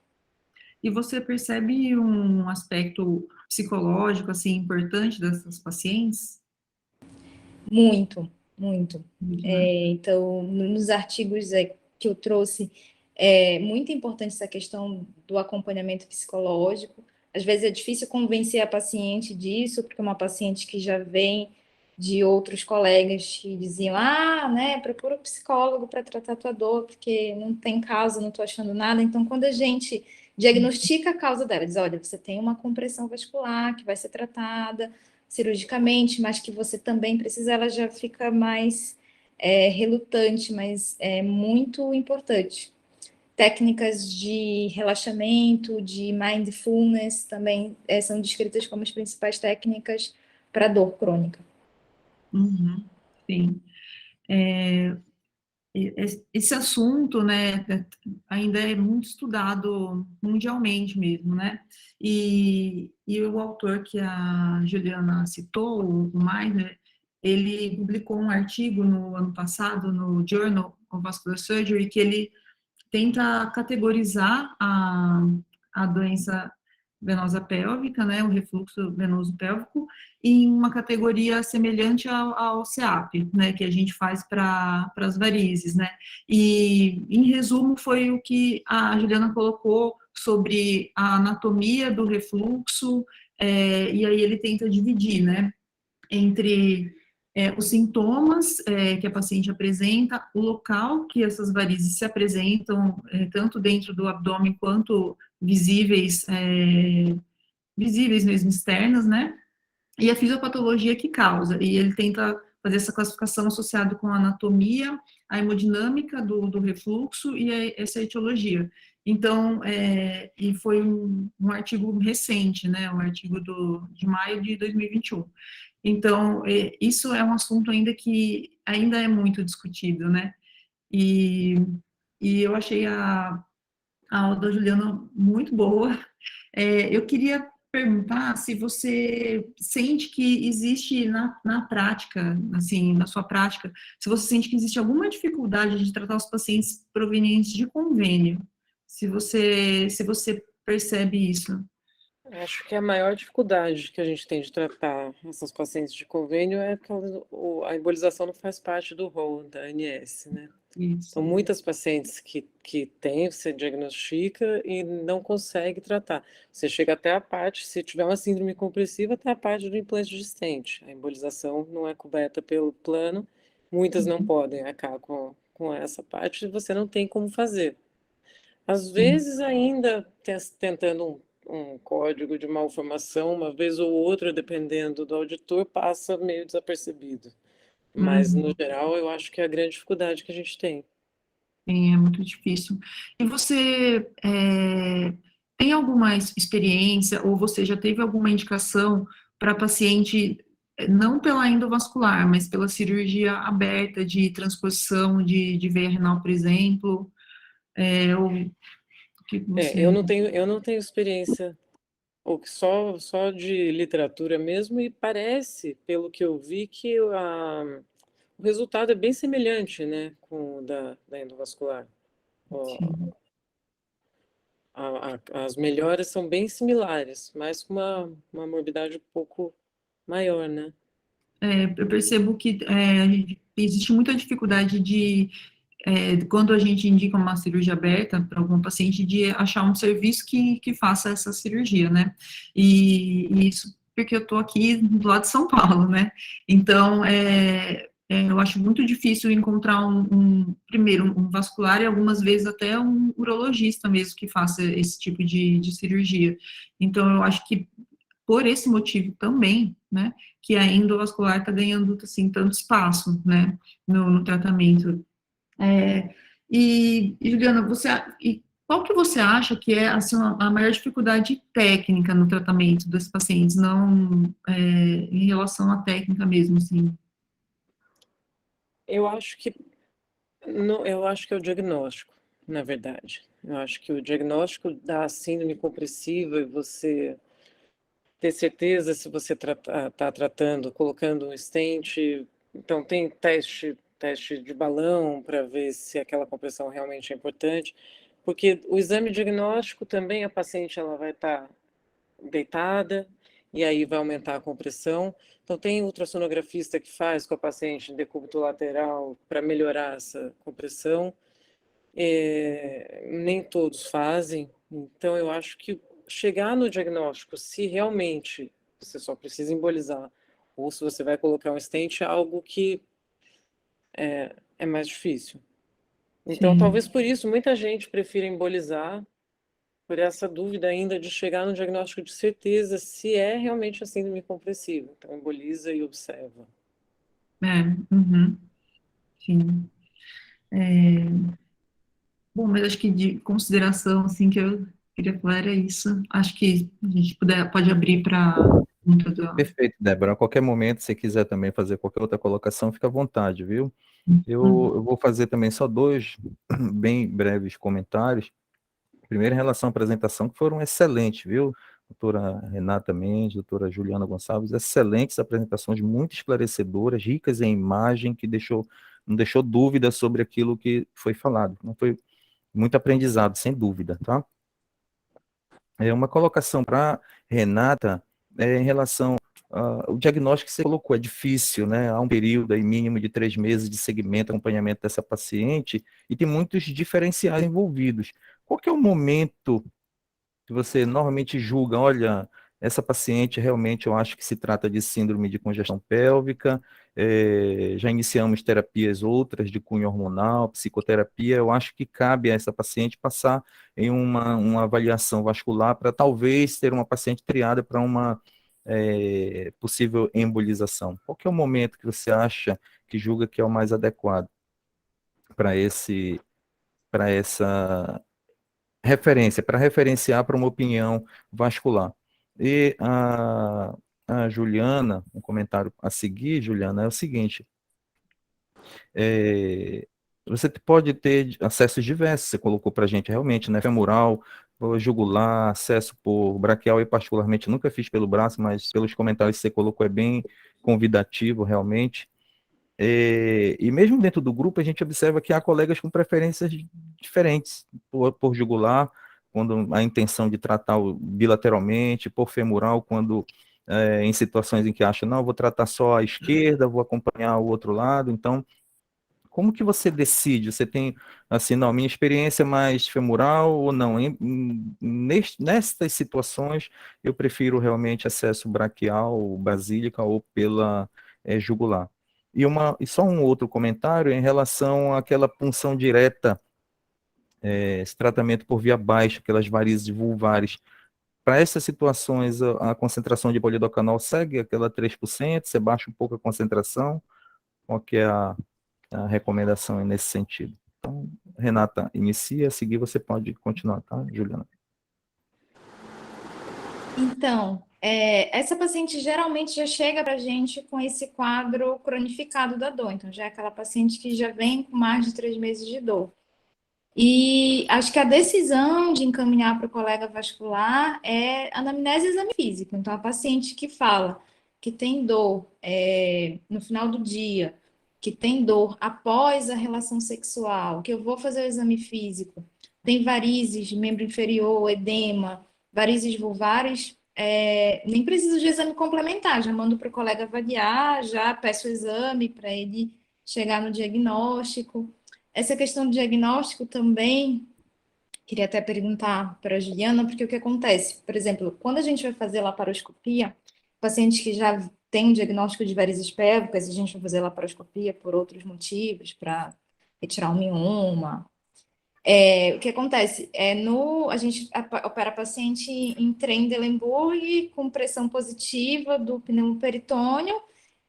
E você percebe um aspecto psicológico, assim, importante dessas pacientes? Muito, muito. Então, nos artigos que eu trouxe, é muito importante essa questão do acompanhamento psicológico. Às vezes é difícil convencer a paciente disso, porque é uma paciente que já vem de outros colegas que diziam, né, procura um psicólogo para tratar tua dor, porque não tem causa, não estou achando nada. Então, quando a gente diagnostica a causa dela, diz, olha, você tem uma compressão vascular que vai ser tratada cirurgicamente, mas que você também precisa, ela já fica mais relutante, mas é muito importante. Técnicas de relaxamento, de mindfulness também são descritas como as principais técnicas para dor crônica. Sim. Esse assunto, né, ainda é muito estudado mundialmente mesmo, né? E o autor que a Juliana citou, o Meiner, ele publicou um artigo no ano passado no Journal of Vascular Surgery que ele tenta categorizar a doença venosa pélvica, né, o refluxo venoso pélvico, em uma categoria semelhante ao CEAP, né, que a gente faz para as varizes, né, e em resumo foi o que a Juliana colocou sobre a anatomia do refluxo, e aí ele tenta dividir, né, entre os sintomas que a paciente apresenta, o local que essas varizes se apresentam, tanto dentro do abdômen quanto visíveis mesmo externas, né? E a fisiopatologia que causa. E ele tenta fazer essa classificação associada com a anatomia, a hemodinâmica do refluxo e essa etiologia. Então, e foi um artigo recente, né? Um artigo de maio de 2021. Então, isso é um assunto ainda que ainda é muito discutido, né? E eu achei a aula da Juliana muito boa. Eu queria perguntar se você sente que existe na prática, assim, na sua prática, se você sente que existe alguma dificuldade de tratar os pacientes provenientes de convênio, se você percebe isso. Acho que a maior dificuldade que a gente tem de tratar essas pacientes de convênio é que a embolização não faz parte do rol da ANS, né? Isso. São muitas pacientes que têm, você diagnostica e não consegue tratar. Você chega até a parte, se tiver uma síndrome compressiva, até a parte do implante de stent. A embolização não é coberta pelo plano, muitas não podem arcar com essa parte e você não tem como fazer. Às vezes, ainda tentando um código de malformação, uma vez ou outra, dependendo do auditor, passa meio desapercebido. Mas, no geral, eu acho que é a grande dificuldade que a gente tem. Sim, é muito difícil. E você tem alguma experiência, ou você já teve alguma indicação para paciente, não pela endovascular, mas pela cirurgia aberta de transposição de veia renal, por exemplo? Ou o que você... Eu não tenho experiência, ou que só de literatura mesmo, e parece, pelo que eu vi, que o resultado é bem semelhante, né, com o da endovascular. Sim. As melhoras são bem similares, mas com uma morbidade um pouco maior, né? Eu percebo que existe muita dificuldade quando a gente indica uma cirurgia aberta para algum paciente, de achar um serviço que faça essa cirurgia, né? E isso porque eu estou aqui do lado de São Paulo, né? Então, eu acho muito difícil encontrar primeiro, um vascular e algumas vezes até um urologista mesmo que faça esse tipo de cirurgia. Então, eu acho que por esse motivo também, né, que a endovascular está ganhando, assim, tanto espaço, né, no tratamento. Juliana, qual que você acha que é, assim, a maior dificuldade técnica no tratamento desses pacientes, não em relação à técnica mesmo, assim? Eu acho que é o diagnóstico, na verdade. Eu acho que o diagnóstico da síndrome compressiva e você ter certeza se você está tratando, colocando um stent. Então, tem teste de balão para ver se aquela compressão realmente é importante, porque o exame diagnóstico também, a paciente ela vai estar deitada, e aí vai aumentar a compressão. Então, tem ultrassonografista que faz com a paciente em decúbito lateral para melhorar essa compressão. Nem todos fazem. Então, eu acho que chegar no diagnóstico, se realmente você só precisa embolizar, ou se você vai colocar um stent, é algo que é mais difícil. Então, Sim. talvez por isso, muita gente prefira embolizar, por essa dúvida ainda de chegar no diagnóstico de certeza se é realmente a síndrome compressiva. Então, emboliza e observa. Uhum, sim. Bom, mas acho que de consideração, assim, que eu queria falar era isso. Acho que a gente pode abrir para pergunta do... Perfeito, Débora. A qualquer momento, se quiser também fazer qualquer outra colocação, fica à vontade, viu? Eu vou fazer também só dois bem breves comentários. Primeiro, em relação à apresentação, que foram excelentes, viu? Doutora Renata Mendes, doutora Juliana Gonçalves, excelentes apresentações, muito esclarecedoras, ricas em imagem, que não deixou dúvida sobre aquilo que foi falado. Não foi muito aprendizado, sem dúvida, tá? Uma colocação para Renata em relação ao diagnóstico que você colocou, é difícil, né? Há um período aí mínimo de 3 meses de segmento, acompanhamento dessa paciente, e tem muitos diferenciais envolvidos. Qual que é o momento que você normalmente julga, olha, essa paciente realmente eu acho que se trata de síndrome de congestão pélvica, já iniciamos terapias outras de cunho hormonal, psicoterapia, eu acho que cabe a essa paciente passar em uma avaliação vascular para talvez ter uma paciente triada para uma possível embolização. Qual que é o momento que você acha que julga que é o mais adequado para essa referência, para referenciar para uma opinião vascular? E a Juliana, um comentário a seguir, Juliana, é o seguinte: você pode ter acessos diversos, você colocou para a gente realmente, né, femoral, por jugular, acesso por braquial, eu particularmente nunca fiz pelo braço, mas pelos comentários que você colocou é bem convidativo realmente. E mesmo dentro do grupo, a gente observa que há colegas com preferências diferentes por jugular, quando a intenção de tratar bilateralmente, por femoral, quando em situações em que acha, não, vou tratar só a esquerda, vou acompanhar o outro lado. Então, como que você decide? Você tem, assim, não, minha experiência é mais femoral ou não? Nestas situações, eu prefiro realmente acesso braquial, basílica ou pela jugular. E só um outro comentário em relação àquela punção direta, esse tratamento por via baixa, aquelas varizes vulvares. Para essas situações, a concentração de polidocanol segue aquela 3%, você baixa um pouco a concentração, qual que é a recomendação é nesse sentido. Então, Renata, inicia, a seguir você pode continuar, tá, Juliana? Então, essa paciente geralmente já chega para a gente com esse quadro cronificado da dor. Então, já é aquela paciente que já vem com mais de 3 meses de dor. E acho que a decisão de encaminhar para o colega vascular é anamnese e exame físico. Então, a paciente que fala que tem dor no final do dia, que tem dor após a relação sexual, que eu vou fazer o exame físico, tem varizes de membro inferior, edema, varizes vulvares, nem preciso de exame complementar, já mando para o colega avaliar, já peço o exame para ele chegar no diagnóstico. Essa questão do diagnóstico também, queria até perguntar para a Juliana, porque o que acontece? Por exemplo, quando a gente vai fazer laparoscopia, pacientes que já têm um diagnóstico de varizes pélvicas, a gente vai fazer laparoscopia por outros motivos, para retirar um mioma. O que acontece? A gente opera paciente em Trendelenburg com pressão positiva do pneumoperitônio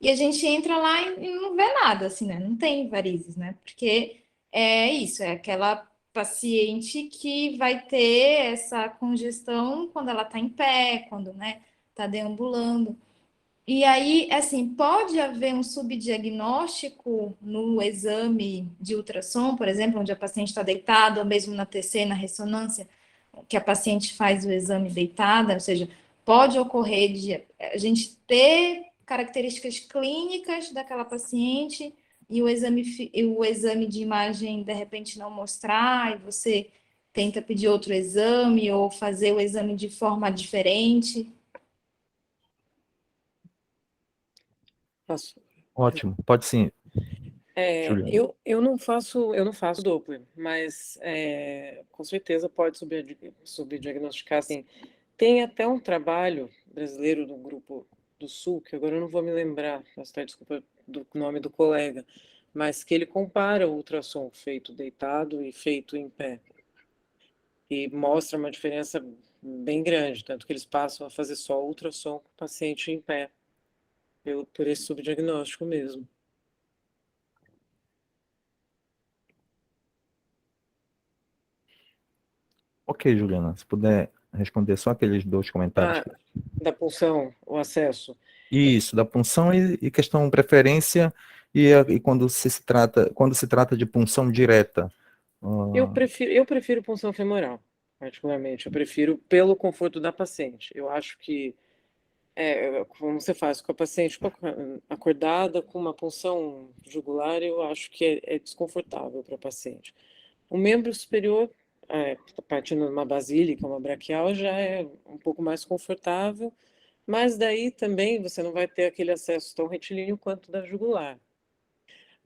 e a gente entra lá e não vê nada, assim, né? Não tem varizes, né? Porque é isso, é aquela paciente que vai ter essa congestão quando ela está em pé, quando, né, está deambulando. E aí, assim, pode haver um subdiagnóstico no exame de ultrassom, por exemplo, onde a paciente está deitada, ou mesmo na TC, na ressonância, que a paciente faz o exame deitada, ou seja, pode ocorrer de a gente ter características clínicas daquela paciente e o exame de imagem, de repente, não mostrar, e você tenta pedir outro exame ou fazer o exame de forma diferente. Posso? Ótimo, pode sim, Juliana. Eu não faço Doppler, mas com certeza pode subdiagnosticar, assim. Tem até um trabalho brasileiro do Grupo do Sul, que agora eu não vou me lembrar, peço até desculpa do nome do colega, mas que ele compara o ultrassom feito deitado e feito em pé. E mostra uma diferença bem grande, tanto que eles passam a fazer só ultrassom com o paciente em pé, por esse subdiagnóstico mesmo. Ok, Juliana, se puder responder só aqueles dois comentários. Da punção, o acesso. Isso, da punção e questão preferência e quando se trata de punção direta. Eu prefiro punção femoral, particularmente. Eu prefiro pelo conforto da paciente. Eu acho que, como você faz com a paciente acordada, com uma punção jugular, eu acho que é desconfortável para a paciente. O membro superior, partindo de uma basílica, uma braquial, já é um pouco mais confortável, mas daí também você não vai ter aquele acesso tão retilíneo quanto da jugular.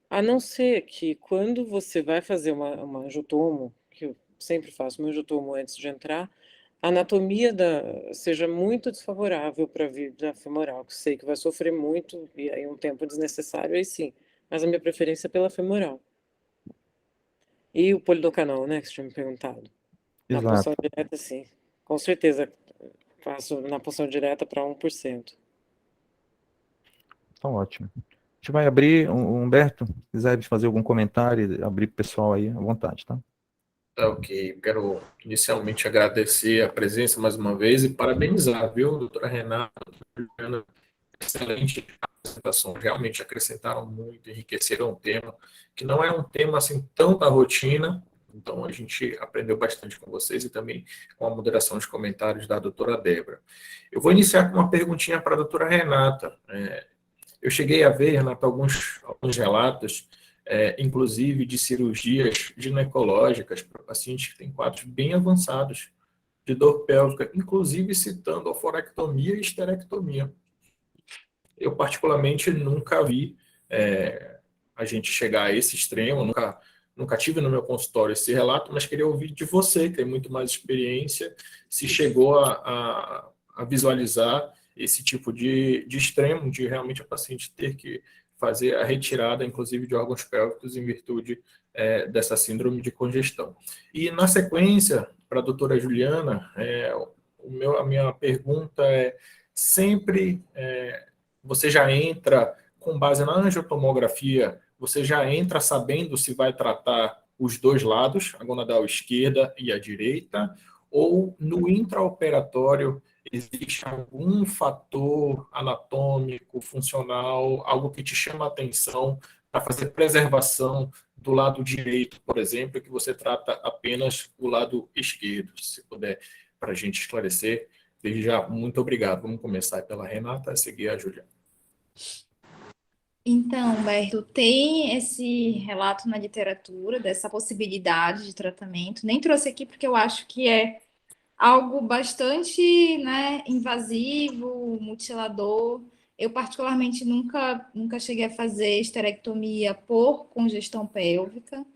A não ser que quando você vai fazer uma angiotomo, que eu sempre faço uma angiotomo antes de entrar, a anatomia seja muito desfavorável para a vida femoral, que sei que vai sofrer muito, e aí um tempo desnecessário, aí sim. Mas a minha preferência é pela femoral. E o polidocanol, né, que você tinha me perguntado. Na Exato. punção direta, sim. Com certeza, faço na punção direta para 1%. Então, ótimo. A gente vai abrir, Humberto, se quiser fazer algum comentário, abrir para o pessoal aí, à vontade, tá? Tá ok. Quero inicialmente agradecer a presença mais uma vez e parabenizar, viu, doutora Renata, doutora Juliana, excelente apresentação. Realmente acrescentaram muito, enriqueceram o tema, que não é um tema assim tão da rotina, Então, a gente aprendeu bastante com vocês e também com a moderação de comentários da doutora Débora. Eu vou iniciar com uma perguntinha para a doutora Renata. Eu cheguei a ver, Renata, alguns relatos, inclusive de cirurgias ginecológicas para pacientes que têm quadros bem avançados de dor pélvica, inclusive citando oforectomia e esterectomia. Eu, particularmente, nunca vi a gente chegar a esse extremo, nunca tive no meu consultório esse relato, mas queria ouvir de você, que tem muito mais experiência, se chegou a visualizar esse tipo de extremo, de realmente a paciente ter que fazer a retirada, inclusive, de órgãos pélvicos em virtude dessa síndrome de congestão. E, na sequência, para a doutora Juliana, a minha pergunta sempre você já entra com base na angiotomografia, você já entra sabendo se vai tratar os dois lados, a gonadal esquerda e a direita, ou no intraoperatório existe algum fator anatômico, funcional, algo que te chama a atenção para fazer preservação do lado direito, por exemplo, que você trata apenas o lado esquerdo? Se puder, para a gente esclarecer, desde já, muito obrigado. Vamos começar pela Renata, a seguir a Juliana. Então, Humberto, tem esse relato na literatura dessa possibilidade de tratamento. Nem trouxe aqui porque eu acho que é algo bastante, né, invasivo, mutilador. Eu, particularmente, nunca cheguei a fazer esterectomia por congestão pélvica.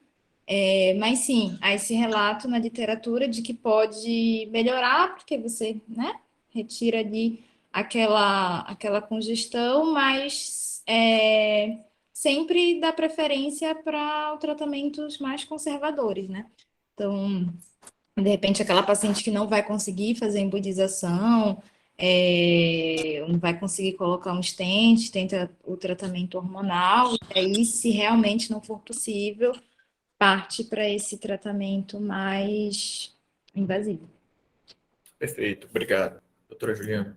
Mas sim, há esse relato na literatura de que pode melhorar, porque você, né, retira ali aquela congestão, mas sempre dá preferência para tratamentos mais conservadores, né? Então, de repente, aquela paciente que não vai conseguir fazer embolização, não vai conseguir colocar um stent, tenta o tratamento hormonal, e aí, se realmente não for possível, parte para esse tratamento mais invasivo. Perfeito, obrigado. Doutora Juliana.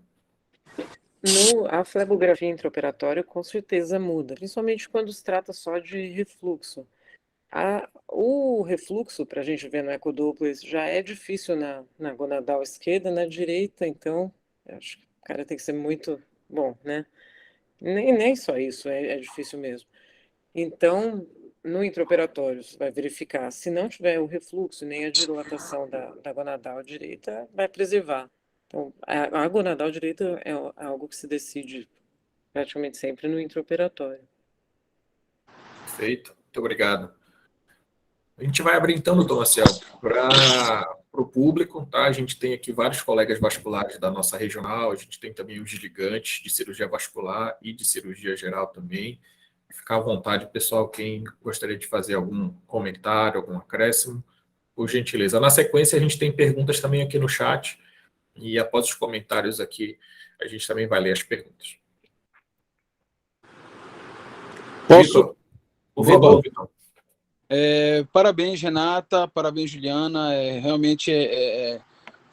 A flebografia intraoperatória com certeza muda, principalmente quando se trata só de refluxo. O refluxo, para a gente ver no ecodoppler, já é difícil na gonadal esquerda, na direita, então acho que o cara tem que ser muito bom, né? Nem só isso, é difícil mesmo. Então, no intraoperatório, você vai verificar, se não tiver o refluxo nem a dilatação da gonadal direita, vai preservar. Então, a gonadal direita é algo que se decide praticamente sempre no intraoperatório. Perfeito, muito obrigado. A gente vai abrir então, doutor Marcel, para o público, tá? A gente tem aqui vários colegas vasculares da nossa regional, a gente tem também os gigantes de cirurgia vascular e de cirurgia geral também. Ficar à vontade, pessoal, quem gostaria de fazer algum comentário, algum acréscimo, por gentileza. Na sequência, a gente tem perguntas também aqui no chat, e após os comentários aqui, a gente também vai ler as perguntas. Posso? Vitor, por favor, Vitor. Parabéns, Renata, parabéns, Juliana. Realmente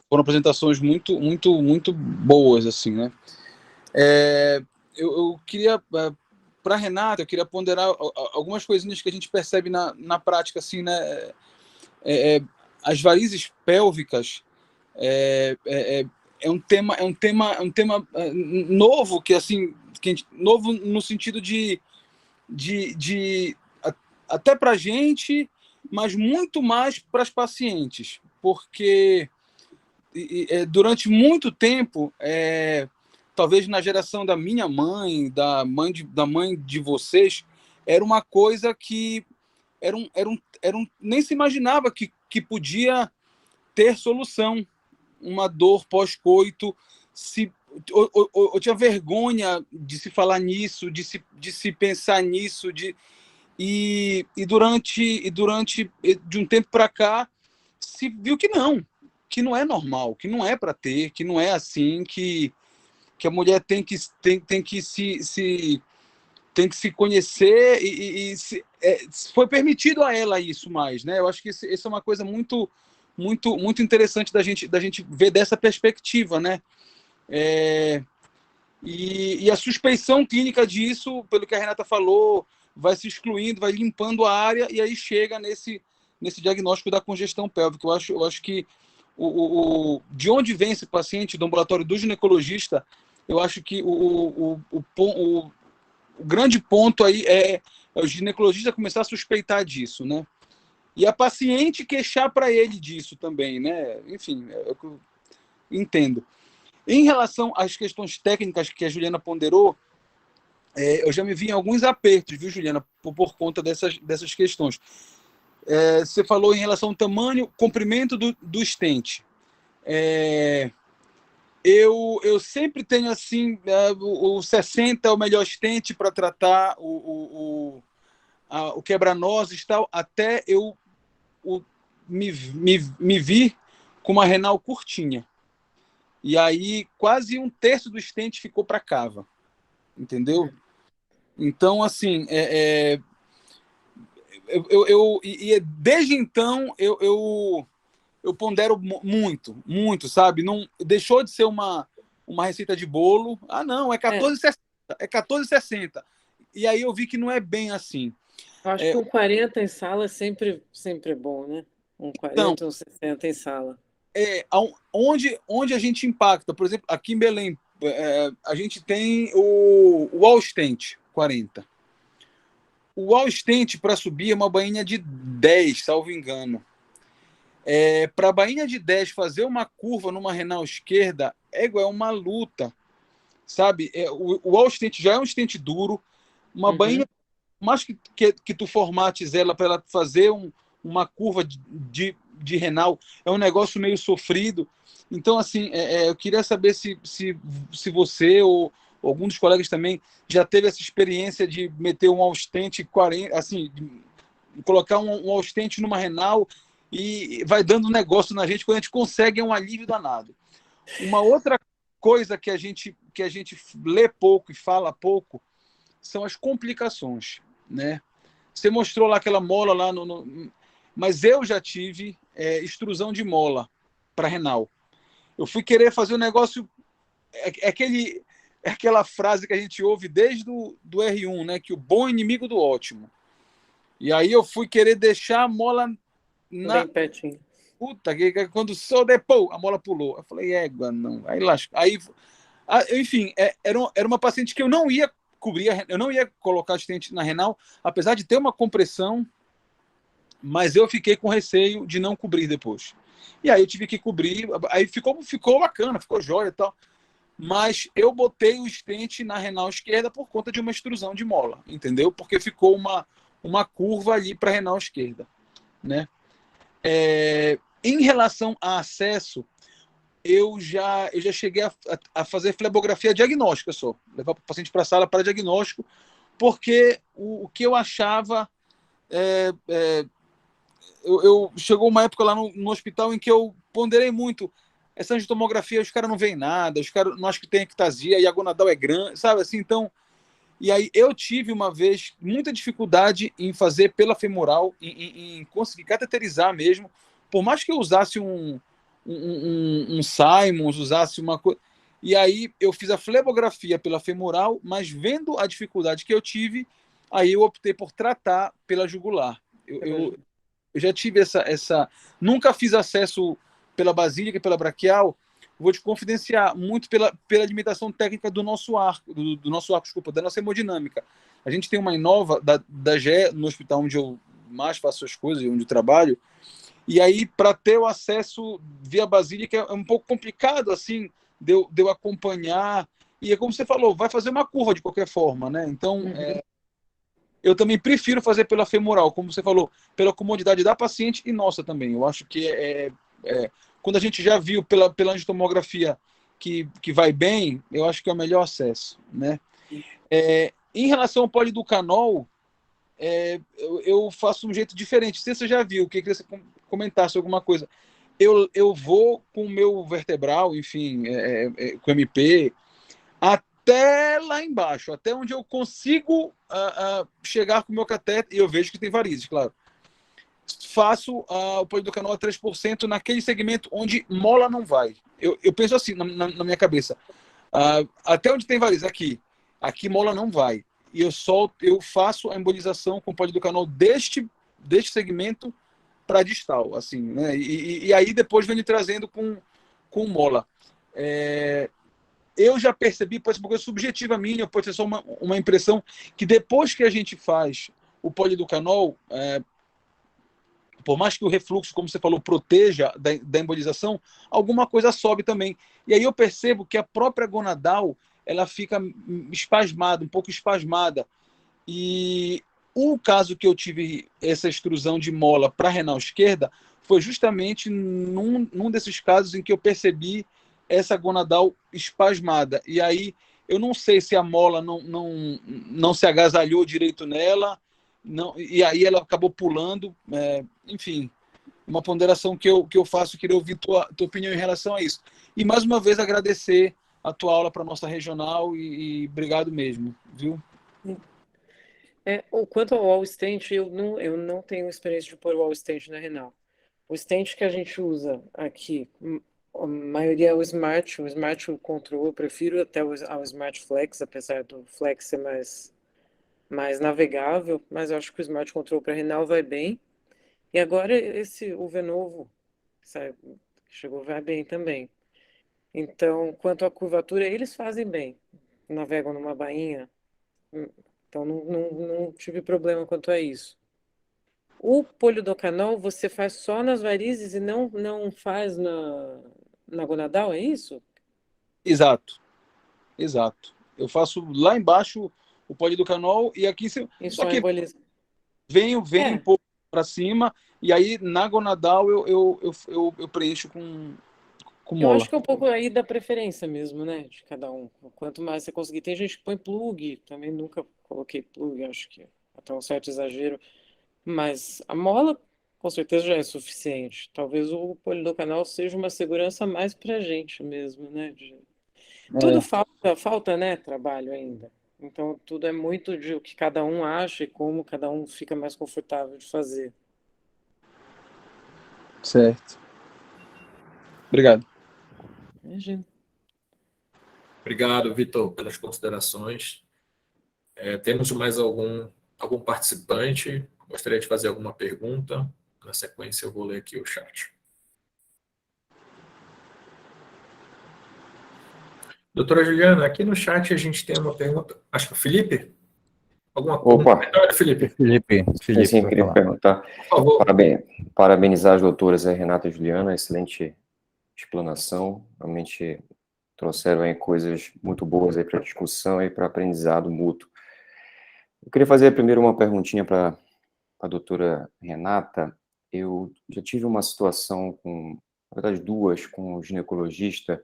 foram apresentações muito, muito, muito boas, assim, né? Eu queria, para a Renata, eu queria ponderar algumas coisinhas que a gente percebe na prática, assim, né? As varizes pélvicas é um tema novo, que assim, novo no sentido de até para a gente, mas muito mais para as pacientes, porque durante muito tempo, talvez na geração da minha mãe, da mãe de vocês, era uma coisa que nem se imaginava que podia ter solução, uma dor pós-coito. Eu tinha vergonha de se falar nisso, de se pensar nisso, e durante de um tempo para cá se viu que não é normal, que não é para ter, que não é assim, que a mulher tem que se conhecer foi permitido a ela isso mais, né? Eu acho que isso é uma coisa muito muito muito interessante da gente ver dessa perspectiva, né? E a suspeição clínica disso, pelo que a Renata falou, vai se excluindo, vai limpando a área, e aí chega nesse diagnóstico da congestão pélvica. Eu acho que de onde vem esse paciente do ambulatório do ginecologista, eu acho que o grande ponto aí é o ginecologista começar a suspeitar disso, né? E a paciente queixar para ele disso também, né? Enfim, eu entendo. Em relação às questões técnicas que a Juliana ponderou, eu já me vi em alguns apertos, viu, Juliana, por conta dessas questões. Você falou em relação ao tamanho, comprimento do stent. Eu sempre tenho assim, o 60 é o melhor stent para tratar o quebra-nozes e tal, até eu me vi com uma renal curtinha. E aí quase um terço do stent ficou para cava. Entendeu? Então, assim, desde então eu pondero muito, sabe? Não deixou de ser uma receita de bolo. Ah, não, é 14,60. É 14,60. E aí eu vi que não é bem assim. Eu acho que um 40 em sala sempre é bom, né? Um 40 ou 60 em sala. Onde a gente impacta, por exemplo, aqui em Belém, a gente tem o all stent 40. O all stent para subir é uma bainha de 10, salvo engano. Para a bainha de 10 fazer uma curva numa renal esquerda é uma luta, sabe? O all stent já é um stent duro, uma bainha, mais que tu formates ela para ela fazer uma curva de renal, é um negócio meio sofrido. Então, assim, eu queria saber se você ou algum dos colegas também já teve essa experiência de meter um all stent 40, assim, colocar um all stent numa renal e vai dando negócio na gente, quando a gente consegue é um alívio danado. Uma outra coisa que a gente lê pouco e fala pouco são as complicações, né? Você mostrou lá aquela mola lá mas eu já tive extrusão de mola para renal. Eu fui querer fazer um negócio, aquela frase que a gente ouve desde do R1, né? Que o bom é inimigo do ótimo. E aí eu fui querer deixar a mola bem pertinho. Puta, que quando sou depois, a mola pulou. Eu falei, não. Aí lasca. Enfim, era uma paciente que eu não ia cobrir, eu não ia colocar stent na renal, apesar de ter uma compressão, mas eu fiquei com receio de não cobrir depois. E aí eu tive que cobrir, aí ficou bacana, ficou jóia e tal. Mas eu botei o stent na renal esquerda por conta de uma extrusão de mola, entendeu? Porque ficou uma curva ali para a renal esquerda, né? Em relação a acesso, eu já cheguei a fazer flebografia diagnóstica só, levar o paciente para a sala para diagnóstico, porque o que eu achava chegou uma época lá no hospital em que eu ponderei muito essa angiotomografia, os caras não veem nada, os caras não acham que tem ectasia, e a gonadal é grande, sabe assim? Então, e aí eu tive uma vez muita dificuldade em fazer pela femoral, em conseguir cateterizar mesmo, por mais que eu usasse um Simons, usasse uma coisa. E aí eu fiz a flebografia pela femoral, mas vendo a dificuldade que eu tive, aí eu optei por tratar pela jugular. Eu já tive essa. Nunca fiz acesso pela basílica e pela braquial. Vou te confidenciar muito pela limitação técnica do nosso arco, da nossa hemodinâmica. A gente tem uma Inova da GE no hospital onde eu mais faço as coisas, onde eu trabalho, e aí para ter o acesso via basílica é um pouco complicado, assim, de eu acompanhar, e é como você falou, vai fazer uma curva de qualquer forma, né? Então, eu também prefiro fazer pela femoral, como você falou, pela comodidade da paciente e nossa também. Eu acho que quando a gente já viu pela angiotomografia que vai bem, eu acho que é o melhor acesso, né? Em relação ao poliducanol, eu faço um jeito diferente. Se você já viu, queria que você comentasse alguma coisa. Eu vou com o meu vertebral, enfim, com MP, até lá embaixo, até onde eu consigo chegar com o meu cateter, e eu vejo que tem varizes, claro. Faço o poliducanol a 3% naquele segmento onde mola não vai. Eu penso assim na minha cabeça. Até onde tem varizes, aqui mola não vai. E eu faço a embolização com poliducanol deste segmento para distal, assim, né? E aí depois vem ele trazendo com mola. Eu já percebi, pode ser uma coisa subjetiva minha, pode ser só uma impressão, que depois que a gente faz o polidocanol, por mais que o refluxo, como você falou, proteja da embolização, alguma coisa sobe também. E aí eu percebo que a própria gonadal, ela fica espasmada, um pouco espasmada. E o caso que eu tive essa extrusão de mola para a renal esquerda foi justamente num desses casos em que eu percebi essa gonadal espasmada. E aí eu não sei se a mola não se agasalhou direito nela, não, e aí ela acabou pulando. Enfim, uma ponderação que eu faço, queria ouvir tua opinião em relação a isso. E mais uma vez agradecer a tua aula para a nossa regional e obrigado mesmo, viu? Quanto ao wall stent, eu não tenho experiência de pôr wall stent na renal. O stent que a gente usa aqui, a maioria é o Smart Control, eu prefiro até ao Smart Flex, apesar do Flex ser mais navegável, mas eu acho que o Smart Control para renal vai bem. E agora o Venovo, sabe, chegou, vai bem também. Então, quanto à curvatura, eles fazem bem. Navegam numa bainha, então não tive problema quanto a isso. O polidocanol você faz só nas varizes e não faz na gonadal, é isso? Exato. Eu faço lá embaixo o polidocanol e aqui em cima. Só que vem um pouco para cima e aí na gonadal eu preencho com eu mola. acho que é um pouco aí da preferência mesmo, né? De cada um. Quanto mais você conseguir. Tem gente que põe plug, também nunca coloquei plug, acho que até um certo exagero. Mas a mola, com certeza, já é suficiente. Talvez o polidocanol seja uma segurança mais pra gente mesmo, né? Tudo falta, né? Trabalho ainda. Então, tudo é muito de o que cada um acha e como cada um fica mais confortável de fazer. Certo. Obrigado. Imagina. Obrigado, Vitor, pelas considerações. Temos mais algum participante? Gostaria de fazer alguma pergunta? Na sequência, eu vou ler aqui o chat. Doutora Juliana, aqui no chat a gente tem uma pergunta. Acho que o Felipe? Algum comentário, Felipe? Felipe, Sim, queria perguntar. Por favor. Parabenizar as doutoras Renata e Juliana, excelente explanação. Realmente trouxeram aí coisas muito boas aí para discussão e para aprendizado mútuo. Eu queria fazer primeiro uma perguntinha para a doutora Renata. Eu já tive uma situação na verdade duas, com o ginecologista,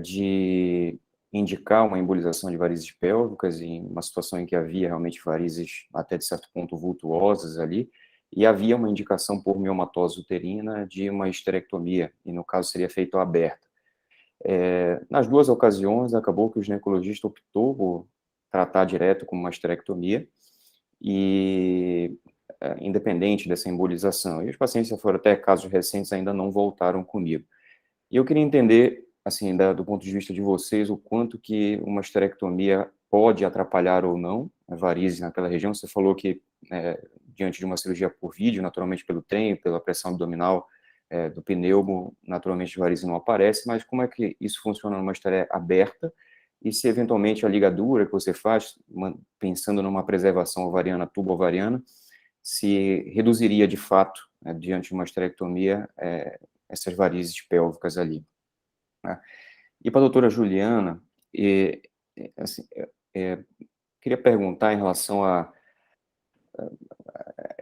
de indicar uma embolização de varizes pélvicas, em uma situação em que havia realmente varizes até de certo ponto vultuosas ali, e havia uma indicação por miomatose uterina de uma histerectomia, e no caso seria feito aberta. Nas duas ocasiões, acabou que o ginecologista optou por tratar direto com uma histerectomia, e independente dessa embolização. E os pacientes, se foram até casos recentes, ainda não voltaram comigo. E eu queria entender, assim, do ponto de vista de vocês, o quanto que uma histerectomia pode atrapalhar ou não a varizes naquela região. Você falou que, diante de uma cirurgia por vídeo, naturalmente pelo trem, pela pressão abdominal do pneumo, naturalmente a varize não aparece, mas como é que isso funciona numa história aberta? E se eventualmente a ligadura que você faz, pensando numa preservação ovariana, tubo-ovariana, se reduziria de fato, diante de uma histerectomia, essas varizes pélvicas ali. Né? E para a doutora Juliana, assim, queria perguntar em relação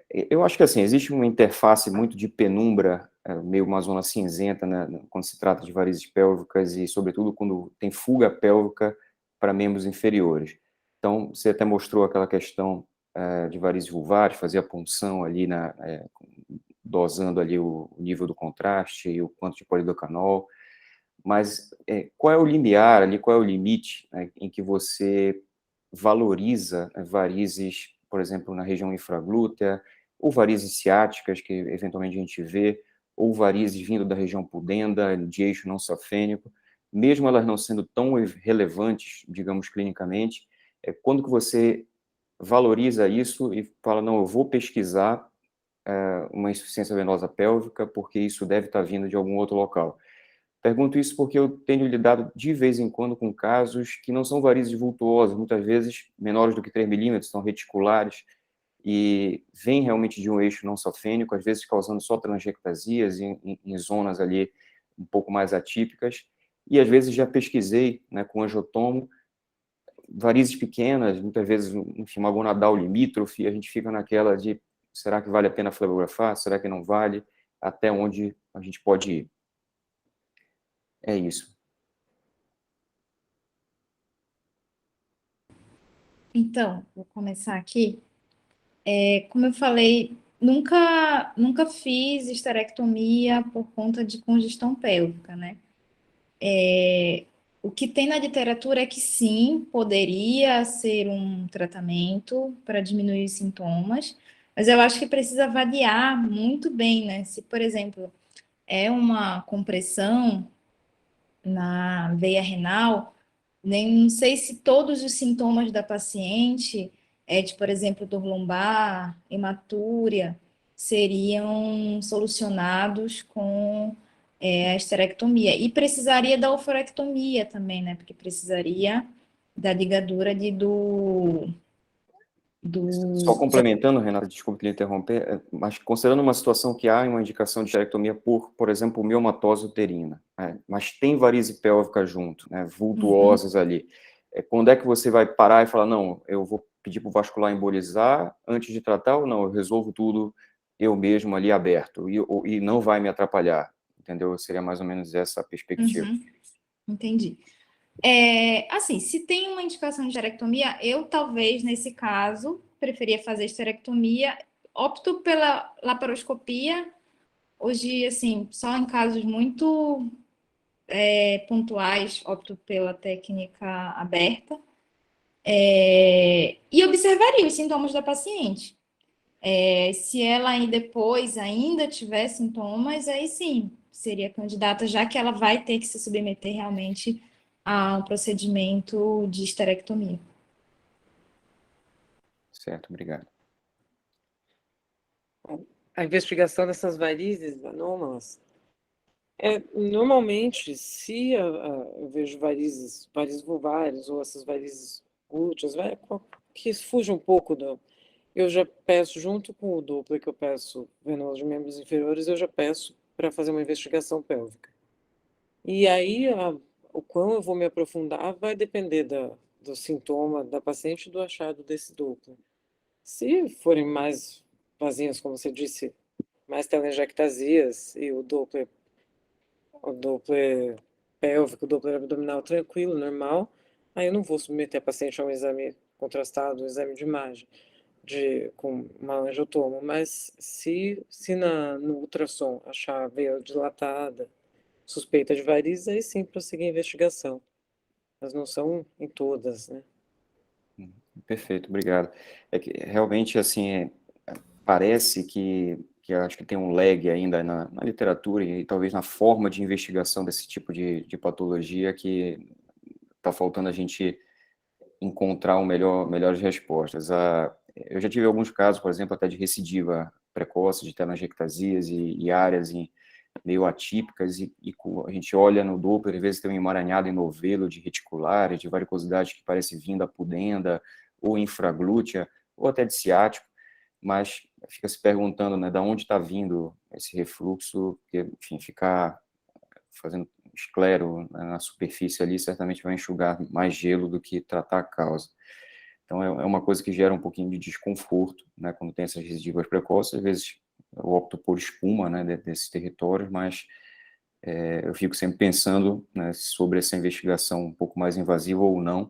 eu acho que assim, existe uma interface muito de penumbra, meio uma zona cinzenta, né, quando se trata de varizes pélvicas e, sobretudo, quando tem fuga pélvica para membros inferiores. Então, você até mostrou aquela questão de varizes vulvares, fazer a punção ali, dosando ali o nível do contraste e o quanto de polidocanol. Mas qual é o limiar ali, qual é o limite, né, em que você valoriza varizes, por exemplo, na região infraglútea, ou varizes ciáticas, que eventualmente a gente vê, ou varizes vindo da região pudenda, de eixo não safênico, mesmo elas não sendo tão relevantes, digamos, clinicamente, quando que você valoriza isso e fala, não, eu vou pesquisar uma insuficiência venosa pélvica, porque isso deve estar vindo de algum outro local. Pergunto isso porque eu tenho lidado de vez em quando com casos que não são varizes vultuosas, muitas vezes menores do que 3 milímetros, são reticulares, e vêm realmente de um eixo não safênico, às vezes causando só telangiectasias em zonas ali um pouco mais atípicas, e às vezes já pesquisei, né, com angiotomo, varizes pequenas, muitas vezes, enfim, uma gonadal limítrofe, a gente fica naquela de, será que vale a pena flebografar? Será que não vale? Até onde a gente pode ir? É isso. Então, vou começar aqui. Como eu falei, nunca fiz esterectomia por conta de congestão pélvica, né? O que tem na literatura é que sim, poderia ser um tratamento para diminuir os sintomas, mas eu acho que precisa avaliar muito bem, né? Se, por exemplo, é uma compressão na veia renal, nem não sei se todos os sintomas da paciente, por exemplo, dor lombar, hematúria, seriam solucionados com a esterectomia. E precisaria da oforectomia também, né? Porque precisaria da ligadura Só do... complementando, Renata, desculpe lhe interromper, mas considerando uma situação que há uma indicação de esterectomia por exemplo, miomatose uterina, mas tem varize pélvica junto, né, vultuosas ali, quando é que você vai parar e falar, não, eu vou pedir para o vascular embolizar antes de tratar ou não, eu resolvo tudo eu mesmo ali aberto e não vai me atrapalhar, entendeu? Seria mais ou menos essa a perspectiva. Entendi. Assim, se tem uma indicação de esterectomia, eu talvez, nesse caso, preferia fazer esterectomia, opto pela laparoscopia, hoje, assim, só em casos muito pontuais, opto pela técnica aberta, e observaria os sintomas da paciente. Se ela aí depois ainda tiver sintomas, aí sim, seria candidata, já que ela vai ter que se submeter realmente a um procedimento de esterectomia. Certo, obrigado. A investigação dessas varizes anômalas normalmente, se eu vejo varizes vulvares ou essas varizes glúteas, que fuja um pouco eu já peço, junto com o Doppler que eu peço venoso de membros inferiores, eu já peço para fazer uma investigação pélvica. E aí, o quão eu vou me aprofundar vai depender do sintoma da paciente e do achado desse Doppler. Se forem mais vazias, como você disse, mais telangiectasias e o Doppler pélvico, o Doppler abdominal tranquilo, normal, aí eu não vou submeter a paciente a um exame contrastado, um exame de imagem, com uma angiotomo, mas se no ultrassom achar a veia dilatada, suspeita de varizes, aí sim prosseguir a investigação. Mas não são em todas, né? Perfeito, obrigado. É que realmente, assim, parece que acho que tem um lag ainda na literatura e talvez na forma de investigação desse tipo de patologia que está faltando a gente encontrar melhores respostas. Eu já tive alguns casos, por exemplo, até de recidiva precoce, de telangiectasias e áreas meio atípicas, e a gente olha no Doppler, às vezes tem um emaranhado em novelo de reticulares, de varicosidade que parece vinda pudenda, ou infraglútea, ou até de ciático, mas fica se perguntando, né, da onde está vindo esse refluxo, porque, enfim, ficar fazendo esclero, né, na superfície ali certamente vai enxugar mais gelo do que tratar a causa. Então, é uma coisa que gera um pouquinho de desconforto, né, quando tem essas recidivas precoces. Às vezes eu opto por espuma, né, desses territórios, mas eu fico sempre pensando, né, sobre essa investigação um pouco mais invasiva ou não,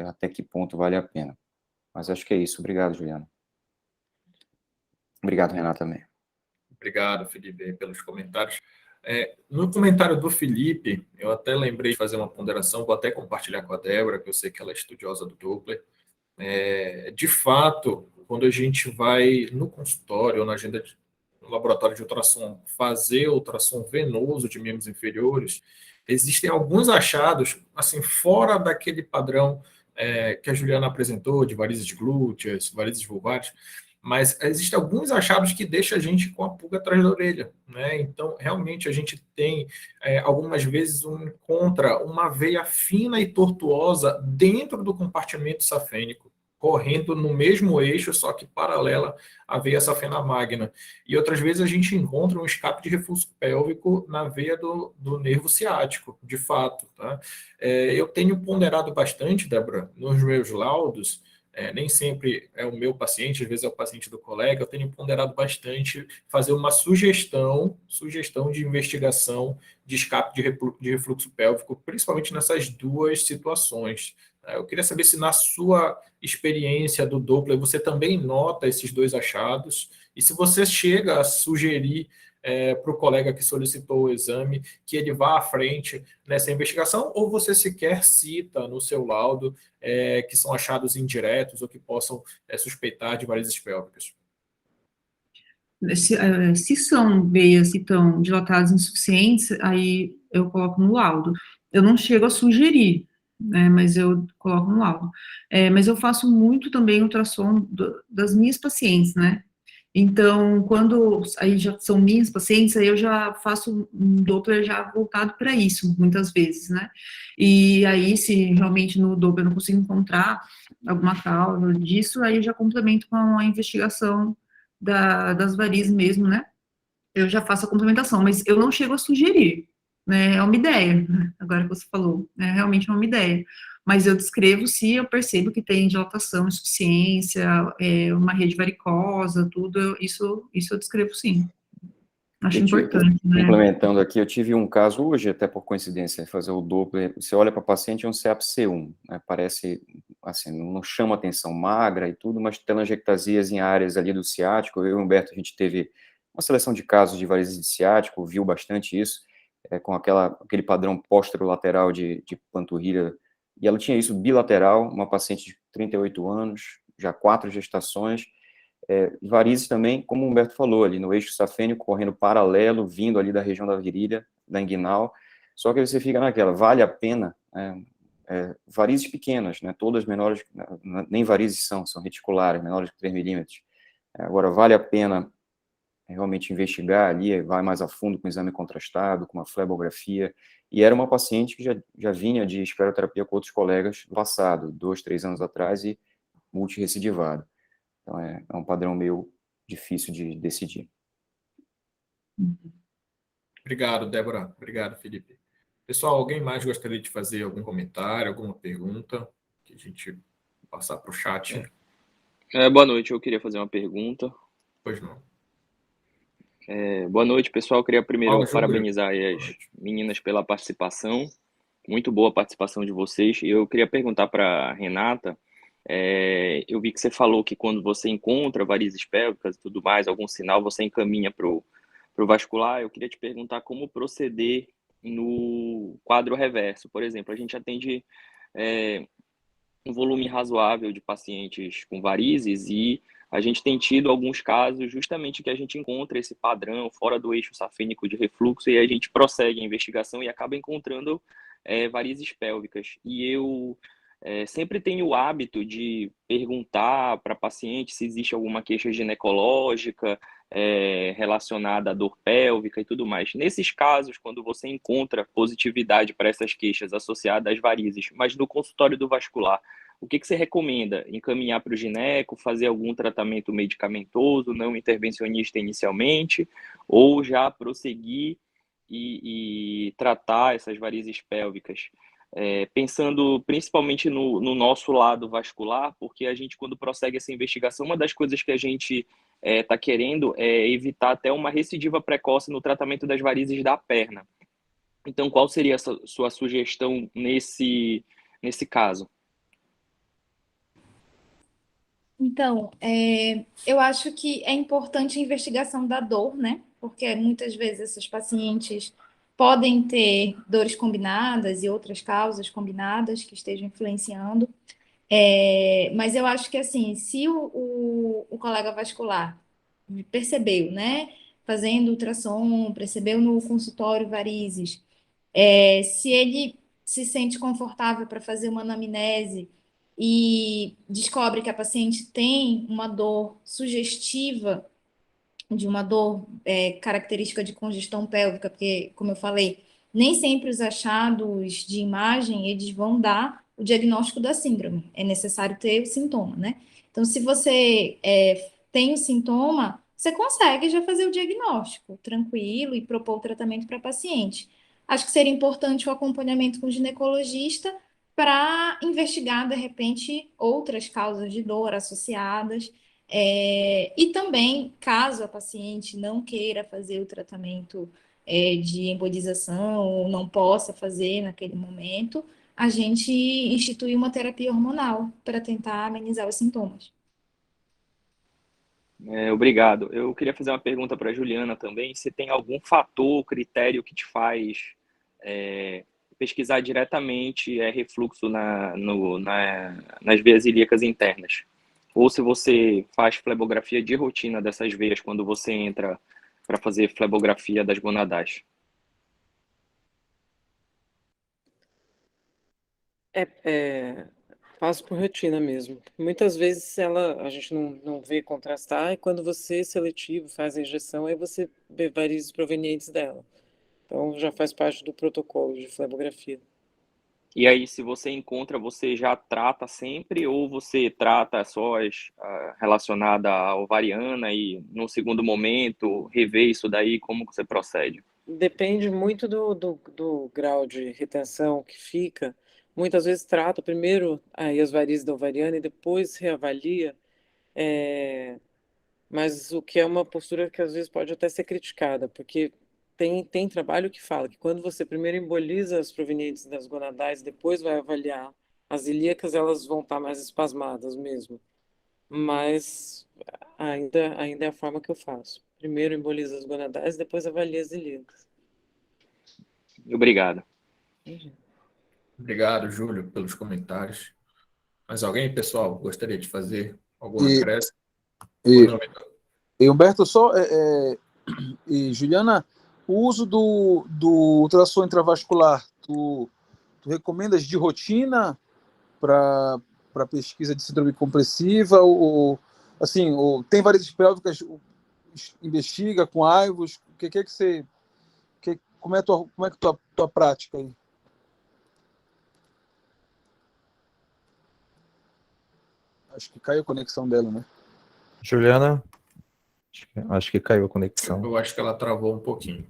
até que ponto vale a pena. Mas acho que é isso. Obrigado, Juliana. Obrigado, Renata, também. Obrigado, Felipe, pelos comentários. No comentário do Felipe, eu até lembrei de fazer uma ponderação, vou até compartilhar com a Débora, que eu sei que ela é estudiosa do Doppler. De fato, quando a gente vai no consultório ou no laboratório de ultrassom fazer ultrassom venoso de membros inferiores, existem alguns achados, assim, fora daquele padrão que a Juliana apresentou, de varizes glúteas, varizes vulvares, Mas existem alguns achados que deixam a gente com a pulga atrás da orelha, né? Então, realmente, a gente tem, algumas vezes, encontra uma veia fina e tortuosa dentro do compartimento safênico, correndo no mesmo eixo, só que paralela à veia safena magna. E outras vezes a gente encontra um escape de refluxo pélvico na veia do nervo ciático, de fato, tá? Eu tenho ponderado bastante, Débora, nos meus laudos, nem sempre é o meu paciente, às vezes é o paciente do colega, eu tenho ponderado bastante fazer uma sugestão de investigação de escape de refluxo pélvico, principalmente nessas duas situações. Eu queria saber se na sua experiência do Doppler você também nota esses dois achados e se você chega a sugerir para o colega que solicitou o exame que ele vá à frente nessa investigação, ou você sequer cita no seu laudo que são achados indiretos ou que possam suspeitar de varizes pélvicas. Se são veias que estão dilatadas insuficientes, aí eu coloco no laudo. Eu não chego a sugerir, né, mas eu coloco no laudo. Mas eu faço muito também ultrassom das minhas pacientes, né? Então, quando aí já são minhas pacientes, aí eu já faço um Doppler já voltado para isso, muitas vezes, né? E aí, se realmente no Doppler eu não consigo encontrar alguma causa disso, aí eu já complemento com a investigação das varizes mesmo, né? Eu já faço a complementação, mas eu não chego a sugerir, né? É uma ideia, agora que você falou, é realmente uma ideia. Mas eu descrevo se eu percebo que tem dilatação, insuficiência, uma rede varicosa, tudo, isso eu descrevo sim. Acho importante, né? Complementando aqui, eu tive um caso hoje, até por coincidência, fazer o Doppler, você olha para a paciente, é um CEAP-C1, né, parece, assim, não chama atenção, magra e tudo, mas telangiectasias em áreas ali do ciático. Eu e o Humberto, a gente teve uma seleção de casos de varizes de ciático, viu bastante isso, com aquele padrão posterolateral de panturrilha, e ela tinha isso bilateral, uma paciente de 38 anos, já 4 gestações, varizes também, como o Humberto falou, ali no eixo safênico, correndo paralelo, vindo ali da região da virilha, da inguinal, só que você fica naquela, vale a pena, varizes pequenas, né, todas menores, nem varizes são reticulares, menores de 3 milímetros. Agora, vale a pena realmente investigar ali, vai mais a fundo com o exame contrastado, com uma flebografia, e era uma paciente que já vinha de escleroterapia com outros colegas no passado, 2, 3 anos atrás, e multirecidivado. Então, é um padrão meio difícil de decidir. Obrigado, Débora. Obrigado, Felipe. Pessoal, alguém mais gostaria de fazer algum comentário, alguma pergunta? Que a gente passar para o chat. Boa noite, eu queria fazer uma pergunta. Pois não. Boa noite, pessoal. Eu queria primeiro Júlio. parabenizar aí as meninas pela participação. Muito boa a participação de vocês. Eu queria perguntar para a Renata. Eu vi que você falou que quando você encontra varizes pélvicas e tudo mais, algum sinal, você encaminha para o vascular. Eu queria te perguntar como proceder no quadro reverso. Por exemplo, a gente atende um volume razoável de pacientes com varizes e a gente tem tido alguns casos justamente que a gente encontra esse padrão fora do eixo safênico de refluxo e a gente prossegue a investigação e acaba encontrando varizes pélvicas. E eu sempre tenho o hábito de perguntar para paciente se existe alguma queixa ginecológica relacionada à dor pélvica e tudo mais. Nesses casos, quando você encontra positividade para essas queixas associadas às varizes, mas no consultório do vascular, o que você recomenda? Encaminhar para o gineco, fazer algum tratamento medicamentoso, não intervencionista inicialmente, ou já prosseguir e tratar essas varizes pélvicas? Pensando principalmente no nosso lado vascular, porque a gente, quando prossegue essa investigação, uma das coisas que a gente está querendo é evitar até uma recidiva precoce no tratamento das varizes da perna. Então, qual seria a sua sugestão nesse caso? Então, eu acho que é importante a investigação da dor, né? Porque muitas vezes esses pacientes podem ter dores combinadas e outras causas combinadas que estejam influenciando. Mas eu acho que, assim, se o colega vascular percebeu, né? Fazendo ultrassom, percebeu no consultório varizes, se ele se sente confortável para fazer uma anamnese, e descobre que a paciente tem uma dor sugestiva de uma dor característica de congestão pélvica, porque, como eu falei, nem sempre os achados de imagem eles vão dar o diagnóstico da síndrome. É necessário ter o sintoma, né? Então, se você tem o sintoma, você consegue já fazer o diagnóstico tranquilo e propor o tratamento para a paciente. Acho que seria importante o acompanhamento com o ginecologista para investigar, de repente, outras causas de dor associadas. E também, caso a paciente não queira fazer o tratamento de embolização ou não possa fazer naquele momento, a gente institui uma terapia hormonal para tentar amenizar os sintomas. Obrigado. Eu queria fazer uma pergunta para a Juliana também. Se tem algum fator, critério que te faz pesquisar diretamente refluxo nas veias ilíacas internas? Ou se você faz flebografia de rotina dessas veias quando você entra para fazer flebografia das gonadais? Faço por rotina mesmo. Muitas vezes a gente não vê contrastar, e quando você seletivo faz a injeção, aí você vê varizes provenientes dela. Então já faz parte do protocolo de flebografia. E aí, se você encontra, você já trata sempre ou você trata só relacionada à ovariana e, num segundo momento, rever isso daí? Como que você procede? Depende muito do grau de retenção que fica. Muitas vezes trata primeiro aí as varizes da ovariana e depois reavalia, mas o que é uma postura que às vezes pode até ser criticada, porque tem trabalho que fala que quando você primeiro emboliza as provenientes das gonadais, depois vai avaliar as ilíacas, elas vão estar mais espasmadas mesmo. Mas ainda é a forma que eu faço. Primeiro emboliza as gonadais, depois avalia as ilíacas. Obrigado. Obrigado, Júlio, pelos comentários. Mais alguém, pessoal, gostaria de fazer algum E, acréscimo? e, Não, e Humberto, e Juliana, o uso do ultrassom intravascular, tu recomendas de rotina para pesquisa de síndrome compressiva ou tem varizes pélvicas, investiga com aivos, como é tua prática aí? Acho que caiu a conexão dela, né? Juliana, acho que caiu a conexão. eu acho que ela travou um pouquinho.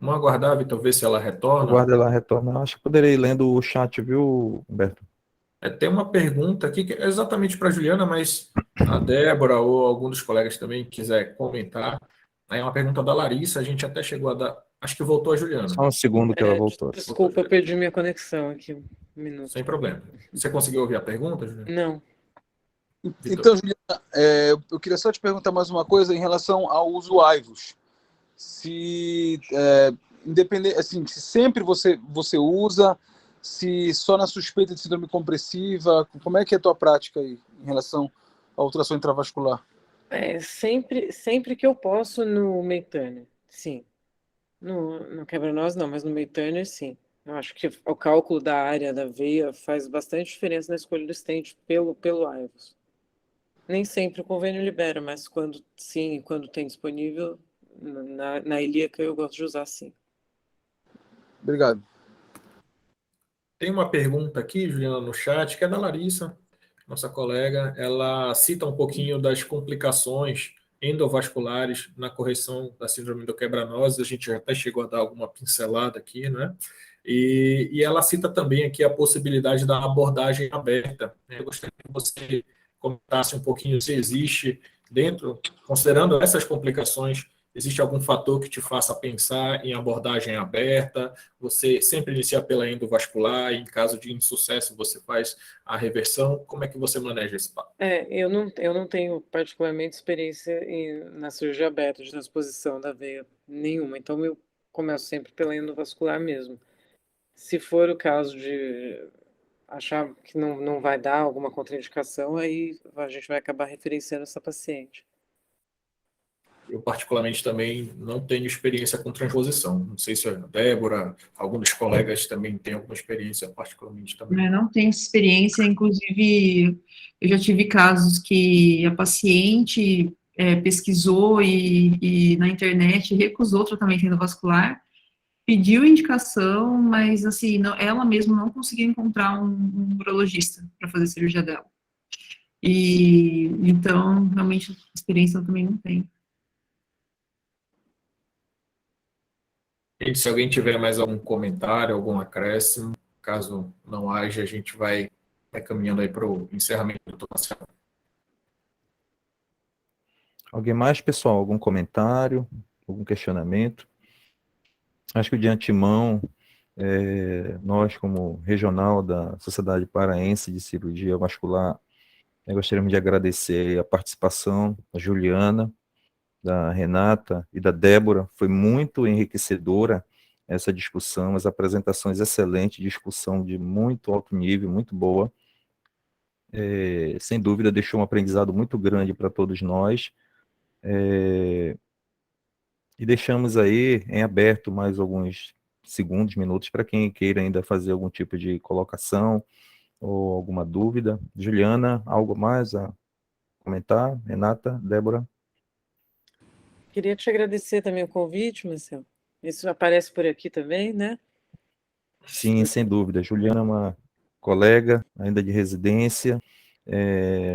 Vamos aguardar, Vitor, ver se ela retorna. Aguarda ela retornar. Acho que poderei ir lendo o chat, viu, Humberto? Tem uma pergunta aqui que é exatamente para a Juliana, mas a Débora ou algum dos colegas também quiser comentar. É uma pergunta da Larissa, a gente até chegou a dar. Acho que voltou a Juliana. Só um segundo que ela voltou. Desculpa, eu perdi minha conexão aqui. Um minuto. Sem problema. Você conseguiu ouvir a pergunta, Juliana? Não. Então, Juliana, eu queria só te perguntar mais uma coisa em relação ao uso aivos. Se independente, assim, se sempre você usa, se só na suspeita de síndrome compressiva, como é que é a tua prática aí em relação à ultrassom intravascular? Sempre que eu posso no Meitner, sim. No quebra-nós não, mas no Meitner, sim. Eu acho que o cálculo da área da veia faz bastante diferença na escolha do stent pelo aivos. Nem sempre o convênio libera, mas quando tem disponível, na ilíaca eu gosto de usar sim. Obrigado. Tem uma pergunta aqui, Juliana, no chat, que é da Larissa, nossa colega. Ela cita um pouquinho das complicações endovasculares na correção da síndrome do quebra-nozes. A gente já até chegou a dar alguma pincelada aqui, né? E ela cita também aqui a possibilidade da abordagem aberta. Eu gostaria que você comentasse um pouquinho se existe dentro, considerando essas complicações, existe algum fator que te faça pensar em abordagem aberta? Você sempre inicia pela endovascular e, em caso de insucesso, você faz a reversão? Como é que você maneja esse papo? Eu não tenho particularmente experiência na cirurgia aberta de transposição da veia nenhuma, então eu começo sempre pela endovascular mesmo. Se for o caso de achar que não vai dar alguma contraindicação, aí a gente vai acabar referenciando essa paciente. Eu, particularmente, também não tenho experiência com transposição. Não sei se a Débora, algum dos colegas também tem alguma experiência, particularmente também. Não tenho experiência, inclusive, eu já tive casos que a paciente pesquisou e na internet recusou o tratamento endovascular, pediu indicação, mas, assim, ela mesma não conseguiu encontrar um urologista para fazer a cirurgia dela. E, então, realmente, experiência eu também não tenho. E se alguém tiver mais algum comentário, algum acréscimo, caso não haja, a gente vai caminhando aí para o encerramento do nosso. Alguém mais, pessoal? Algum comentário? Algum questionamento? Acho que de antemão, nós, como regional da Sociedade Paraense de Cirurgia Vascular, gostaríamos de agradecer a participação da Juliana, da Renata e da Débora. Foi muito enriquecedora essa discussão, as apresentações excelentes, discussão de muito alto nível, muito boa. Sem dúvida, deixou um aprendizado muito grande para todos nós. E deixamos aí em aberto mais alguns segundos, minutos, para quem queira ainda fazer algum tipo de colocação ou alguma dúvida. Juliana, algo mais a comentar? Renata, Débora? Queria te agradecer também o convite, Marcelo. Isso aparece por aqui também, né? Sim, sem dúvida. Juliana é uma colega ainda de residência.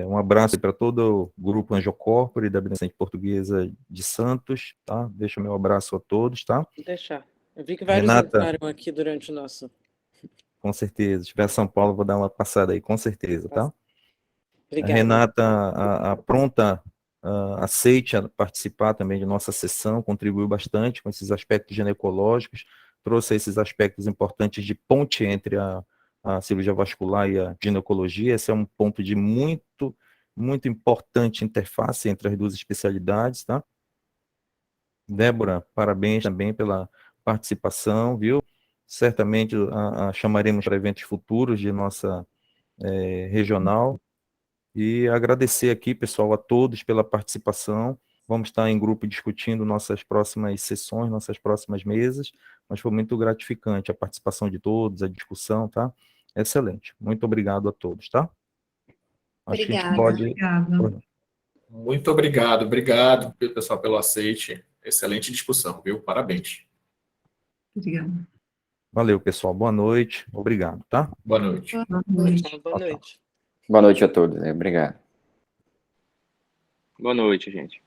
Um abraço para todo o grupo Angiocorpore da Beneficente Portuguesa de Santos, tá? Deixo meu abraço a todos, tá? Vou deixar. Eu vi que vários Renata, entraram aqui durante o nosso. com certeza. Se estiver em São Paulo, vou dar uma passada aí, com certeza, tá? A Obrigada. Renata, a pronta, aceite a participar também de nossa sessão, contribuiu bastante com esses aspectos ginecológicos, trouxe esses aspectos importantes de ponte entre a cirurgia vascular e a ginecologia. Esse é um ponto de muito importante interface entre as duas especialidades, tá? Débora, parabéns também pela participação, viu? Certamente a chamaremos para eventos futuros de nossa regional. E agradecer aqui, pessoal, a todos pela participação. Vamos estar em grupo discutindo nossas próximas sessões, nossas próximas mesas, mas foi muito gratificante a participação de todos, a discussão, tá? Excelente. Muito obrigado a todos, tá? Acho que a gente Obrigada. pode... Obrigada. Muito obrigado, obrigado, pessoal, pelo aceite. Excelente discussão, viu? Parabéns. Obrigada. Valeu, pessoal. Boa noite. Obrigado, tá? Boa noite. Boa noite. Boa noite. Boa noite a todos. Obrigado. Boa noite, gente.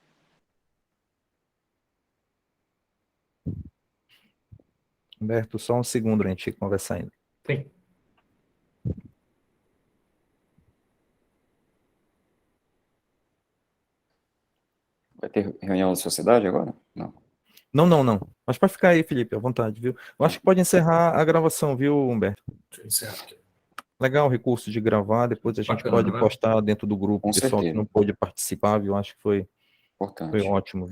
Humberto, só um segundo a gente conversar ainda. Sim. Vai ter reunião da sociedade agora? Não. Não. Mas pode ficar aí, Felipe, à vontade, viu? Eu acho que pode encerrar a gravação, viu, Humberto? Deixa eu encerrar aqui. Legal o recurso de gravar, depois a gente Bacana, pode né? postar dentro do grupo, Com o pessoal que certeza. não pôde participar, viu? Acho que foi Importante. ótimo.